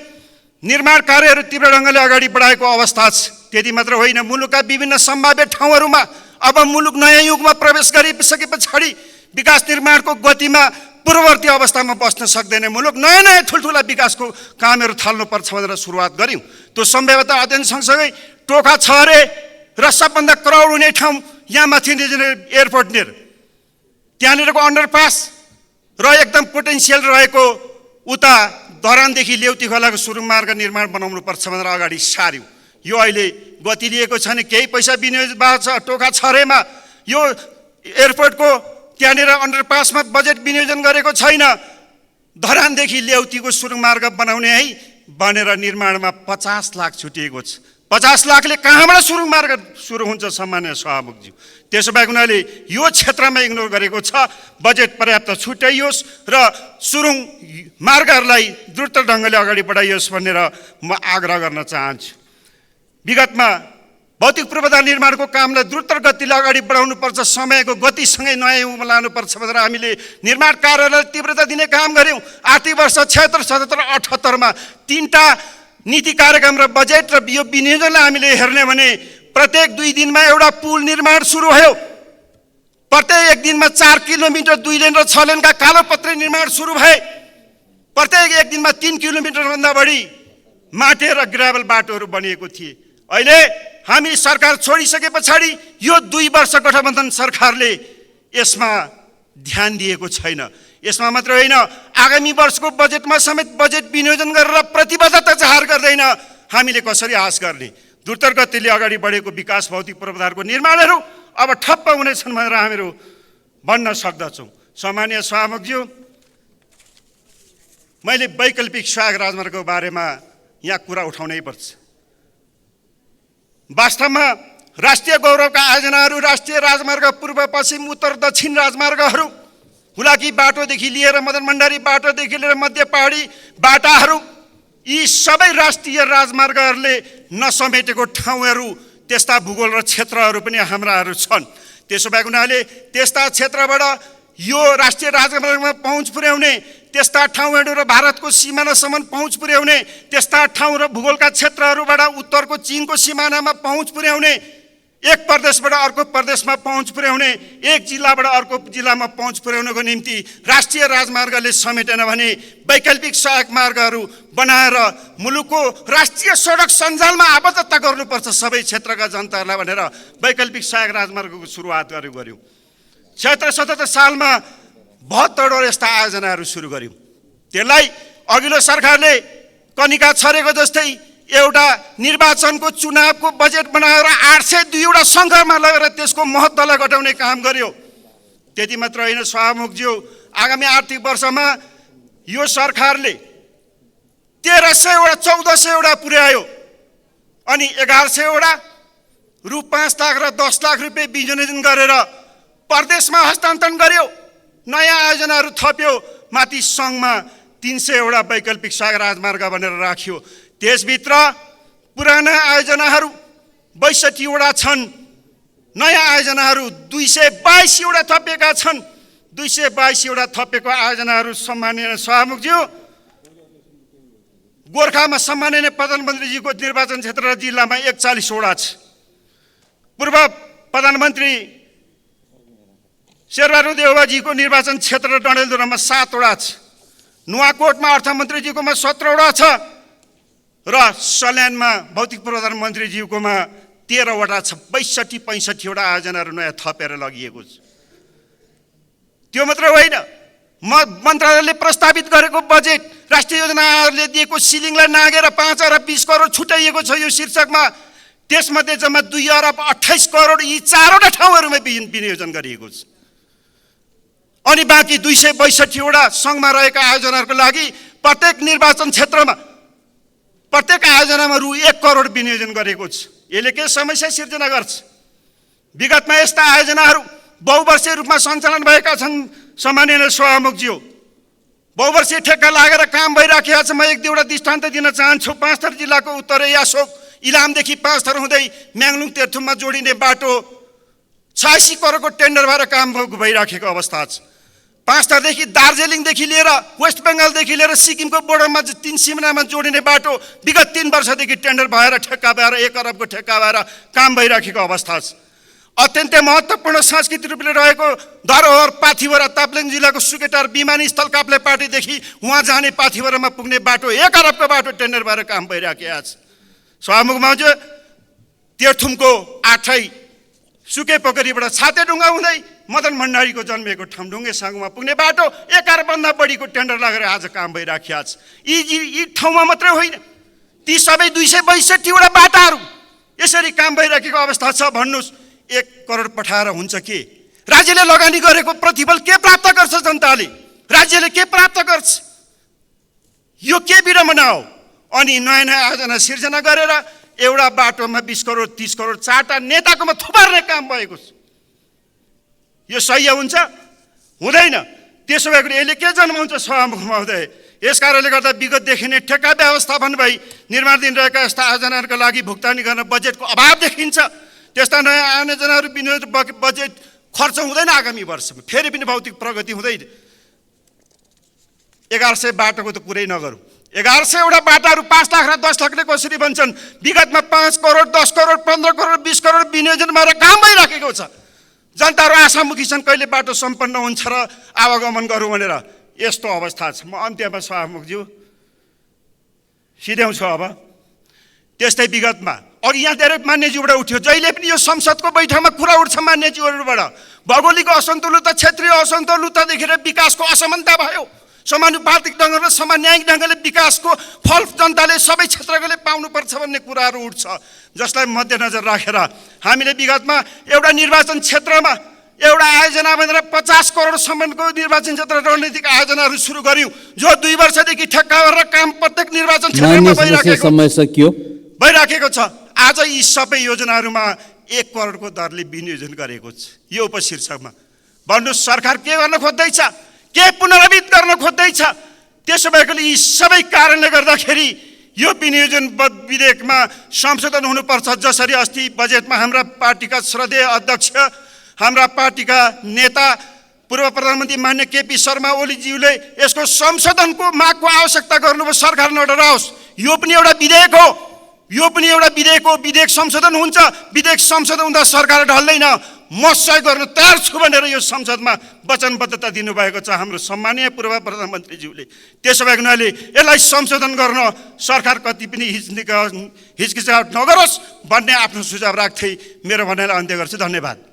निर्माण कार्यहरू तीव्र ढङ्गले अगाडि बढाएको अवस्था छ। त्यति मात्र होइन, मुलुकका विभिन्न सम्भाव्य ठाउँहरूमा अब मुलुक नयाँ युगमा प्रवेश गरिसके पछाडि विकास निर्माणको गतिमा पूर्ववर्ती अवस्थामा बस्न सक्दैन। मुलुक नयाँ नयाँ ठुल्ठुला विकासको कामहरू थाल्नुपर्छ भनेर सुरुवात गऱ्यौँ। त्यो सम्भाव्यता अध्ययन सँगसँगै टोखा छहरे र सबभन्दा क्राउड हुने ठाउँ यहाँ माथि एयरपोर्ट निर त्यहाँनिरको अन्डरपास र एकदम पोटेन्सियल रहेको उता धरानदेखि लेउती खोलाको सुरुङ मार्ग निर्माण बनाउनुपर्छ भनेर अगाडि सार्यौँ। यो अहिले गति लिएको छैन, केही पैसा विनियोजित भएको छ। टोखा छरेमा यो एयरपोर्टको त्यहाँनिर अन्डरपासमा बजेट विनियोजन गरेको छैन। धरानदेखि लेउतीको सुरुङ मार्ग बनाउने है बनेर निर्माणमा 50 लाख छुटिएको छ। 50 लाखले कहाँबाट सुरुङ मार्ग सुरु हुन्छ सामान्य सभामुखज्यू? त्यसो भएको हुनाले यो क्षेत्रमा इग्नोर गरेको छ। बजेट पर्याप्त छुट्याइयोस् र सुरुङ मार्गहरूलाई द्रुत ढङ्गले अगाडि बढाइयोस् भनेर म आग्रह गर्न चाहन्छु। विगतमा भौतिक पूर्वाधार निर्माणको कामलाई द्रुत गतिले अगाडि बढाउनुपर्छ, समयको गतिसँगै नयाँ युगमा लानुपर्छ भनेर हामीले निर्माण कार्यलाई तीव्रता दिने काम गऱ्यौँ। आर्थिक वर्ष 76, 77, 78मा 3टा नीति कार्यक्रम र बजेट र यो विनियोजनलाई हामीले हेर्ने भने प्रत्येक 2 दिनमा एउटा पुल निर्माण सुरु भयो। प्रत्येक 1 दिनमा 4 किलोमिटर 2 लेन र 6 लेनका कालोपत्री निर्माण सुरु भए। प्रत्येक 1 दिनमा 3 किलोमिटरभन्दा बढी माटे र ग्राभल बाटोहरू बनिएको थिए। अहिले हामी सरकार छोडिसके पछाडि यो 2 वर्ष गठबन्धन सरकारले यसमा ध्यान दिएको छैन। यसमा मात्र होइन, आगामी वर्षको बजेटमा समेत बजेट विनियोजन गरेर प्रतिबद्धता जाहेर गर्दैन। हामीले कसरी आश गर्ने? द्रुत गतिले अगाडि बढेको विकास भौतिक पूर्वाधारको निर्माणहरू अब ठप्प हुनेछन् भनेर हामीहरू भन्न सक्दछौँ। सामान्य सभामुखज्यू, मैले वैकल्पिक सहायक राजमार्गको बारेमा यहाँ कुरा उठाउनै पर्छ। वास्तवमा राष्ट्रिय गौरवका आयोजनाहरू राष्ट्रिय राजमार्ग पूर्व पश्चिम उत्तर दक्षिण राजमार्गहरू, हुलाकी बाटोदेखि लिएर मदन भण्डारी बाटोदेखि लिएर मध्य पहाडी बाटाहरू, यी सबै राष्ट्रिय राजमार्गहरूले नसमेटेको ठाउँहरू, त्यस्ता भूगोल र क्षेत्रहरू पनि हाम्राहरू छन्। त्यसो भएको हुनाले त्यस्ता क्षेत्रबाट यो राष्ट्रिय राजमार्गमा पहुँच पुर्याउने त्यस्ता ठाउँहरू र भारतको सिमानासम्म पहुँच पुर्याउने, त्यस्ता ठाउँ र भूगोलका क्षेत्रहरूबाट उत्तरको चीनको सिमानामा पहुँच पुर्याउने, एक प्रदेशबाट अर्को प्रदेशमा पहुँच पुर्याउने, एक जिल्लाबाट अर्को जिल्लामा पहुँच पुर्याउनको निम्ति राष्ट्रिय राजमार्गले समेटेन भने वैकल्पिक सहायक मार्गहरू बनाएर मुलुकको राष्ट्रिय सडक सञ्जालमा आबद्धता गर्नुपर्छ सबै क्षेत्रका जनताहरूलाई भनेर वैकल्पिक सहायक राजमार्गको सुरुवात गर्यो। 77 सालमा 72 यस्ता आयोजनाहरू सुरु गर्यो। त्यसलाई अघिल्लो सरकारले कनिका छरेको जस्तै एउटा निर्वाचनको चुनावको बजेट बनाएर 802 सङ्घमा लगेर त्यसको महत्त्वलाई घटाउने काम गर्यो। त्यति मात्र होइन सभामुखज्यू, आगामी आर्थिक वर्षमा यो सरकारले 1300 1400 पुर्यायो अनि 1100 रु 5 लाख र 10 लाख रुपियाँ विनियोजन गरेर प्रदेशमा हस्तान्तरण गर्यो। नयाँ आयोजनाहरू थप्यो, माथि सङ्घमा 300 वैकल्पिक सहायक राजमार्ग भनेर राख्यो। त्यसभित्र पुराना आयोजनाहरू 62 छन्, नयाँ आयोजनाहरू 222 थपिएका छन्। 222 थपिएको आयोजनाहरू सम्माननीय सभामुखज्यू, गोर्खामा सम्माननीय प्रधानमन्त्रीजीको निर्वाचन क्षेत्र र जिल्लामा 41 छ। पूर्व प्रधानमन्त्री शेरबहादुर देउवाजीको निर्वाचन क्षेत्र डडेलधुरामा 7 छ। नुवाकोटमा अर्थमन्त्रीजीकोमा 17 छ र सल्यानमा भौतिक प्रधानमन्त्रीज्यूकोमा 13 छ। 62-65 आयोजनाहरू नयाँ थपेर लगिएको छ। त्यो मात्र होइन, मन्त्रालयले प्रस्तावित गरेको बजेट राष्ट्रिय योजना आयोगले दिएको सिलिङलाई नागेर 5 अरब 20 करोड छुट्याइएको छ यो शीर्षकमा। त्यसमध्ये जम्मा 2 अरब 28 करोड यी 4वटा ठाउँहरूमा विनियोजन गरिएको छ। अनि बाँकी 262 सङ्घमा रहेका आयोजनाहरूको लागि प्रत्येक निर्वाचन क्षेत्रमा प्रत्येक आयोजनामा रु 1 करोड विनियोजन गरेको छ। यसले के समस्या सिर्जना गर्छ? विगतमा यस्ता आयोजनाहरू बहुवर्षीय रूपमा सञ्चालन भएका छन्। सम्माननीय सभामुखज्यू, बहुवर्षीय ठेक्का लागेर काम भइराखेको छ। म एक दुईवटा दृष्टान्त दिन चाहन्छु। पाँचथर जिल्लाको उत्तरे यासोक इलामदेखि पाँचथर हुँदै म्याङलुङ तेर्थुममा जोडिने बाटो 86 करोडको टेन्डर भएर काम भइराखेको अवस्था छ। पाँचथरदेखि दार्जिलिङदेखि लिएर वेस्ट बेङ्गालदेखि लिएर सिक्किमको बोर्डरमा 3 सिमनामा जोडिने बाटो विगत 3 वर्षदेखि टेन्डर भएर ठेक्का भएर 1 अरबको ठेक्का भएर काम भइराखेको अवस्था छ। अत्यन्तै महत्त्वपूर्ण सांस्कृतिक रूपले रहेको धरोहर पाथिभरा ताप्लेङ जिल्लाको सुकेटार विमानस्थल काप्लेपाटीदेखि उहाँ जाने पाथिभरामा पुग्ने बाटो 1 अरबको बाटो टेन्डर भएर काम भइराखेको छ। सभामुखमा चाहिँ तेर्थुमको 8 सुके पोखरीबाट छातेढुङ्गा हुँदै मदन भण्डारीको जन्मेको ठाउँ ढुङ्गे साङ्गुमा पुग्ने बाटो 1 अरबभन्दा बढीको टेन्डर लागेर आज काम भइराखेको छ। यी ठाउँमा मात्रै होइन, ती सबै 262 बाटाहरू यसरी काम भइराखेको अवस्था छ। भन्नुहोस्, 1 करोड पठाएर हुन्छ के? राज्यले लगानी गरेको प्रतिफल के प्राप्त गर्छ? जनताले राज्यले के प्राप्त गर्छ? यो के विडम्बना हो? अनि नयाँ नयाँ आयोजना सिर्जना गरेर एउटा बाटोमा 20 करोड 30 करोड 4टा नेताकोमा थुपार्ने काम भएको छ। यो सही हुन्छ? हुँदैन। त्यसो भएकोले यसले के जन्माउँछ सभामुख महोदय? यस कारणले गर्दा विगतदेखि नै ठेक्का व्यवस्थापन भई निर्माणाधीन रहेका यस्ता आयोजनाहरूका लागि भुक्तानी गर्न बजेटको अभाव देखिन्छ। त्यस्ता नयाँ आयोजनाहरू विनियोजन बजेट खर्च हुँदैन आगामी वर्षमा। फेरि पनि भौतिक प्रगति हुँदैन। 1100 बाटोको त कुरै नगरौँ। 1100 बाटाहरू 5 लाख र 10 लाखले कसरी बन्छन्? विगतमा 5 करोड 10 करोड 15 करोड 20 करोड विनियोजन भएर काम भइराखेको छ। जनताहरू आशामुखी छन् कहिले बाटो सम्पन्न हुन्छ र आवागमन गरौँ भनेर। यस्तो अवस्था छ। म अन्त्यमा सभामुखज्यू सिध्याउँछु। अब त्यस्तै विगतमा अघि यहाँ धेरै मान्यज्यूबाट उठ्यो, जहिले पनि यो संसदको बैठकमा कुरा उठ्छ मान्यज्यूहरूबाट। भौगोलिक असन्तुलता, क्षेत्रीय असन्तुलता देखेर विकासको असमानता भयो। समानुपातिक ढङ्गले समन्यायिक ढङ्गले विकासको फल जनताले सबै क्षेत्रले पाउनुपर्छ भन्ने कुराहरू उठ्छ, जसलाई मध्यनजर राखेर हामीले विगतमा एउटा निर्वाचन क्षेत्रमा एउटा आयोजना भनेर 50 करोडसम्मको निर्वाचन क्षेत्र रणनीतिक आयोजनाहरू सुरु गर्यौँ, जो 2 वर्षदेखि ठेक्का गरेर काम प्रत्येक निर्वाचन क्षेत्रमा भइराखेको छ। आज यी सबै योजनाहरूमा 1 करोडको दरले विनियोजन गरेको छ। यो उपशीर्षकमा भन्नुहोस्, सरकार के गर्न खोज्दैछ? के पुनर्जीवित गर्न खोज्दैछ? त्यसो भएकोले यी सबै कारणले गर्दाखेरि यो विनियोजन विधेयकमा संशोधन हुनुपर्छ। जसरी अस्ति बजेटमा हाम्रा पार्टीका श्रद्धेय अध्यक्ष, हाम्रा पार्टीका नेता पूर्व प्रधानमन्त्री मान्य केपी शर्मा ओलीज्यूले यसको संशोधनको मागको आवश्यकता गर्नुभयो, सरकार नडराओस्। यो पनि एउटा विधेयक हो, यो पनि एउटा विधेयक हो। विधेयक संशोधन हुन्छ, विधेयक संशोधन हुँदा सरकार ढल्दैन। म सहयोग गर्न तयार छु भनेर यो संसदमा वचनबद्धता दिनुभएको छ हाम्रो सम्मानीय पूर्व प्रधानमन्त्रीज्यूले। त्यसो भएको हुनाले यसलाई संशोधन गर्न सरकार कति पनि हिचकिचाहट नगरोस् भन्ने आफ्नो सुझाव राख्दै मेरो भनाइलाई अन्त्य गर्छु। धन्यवाद।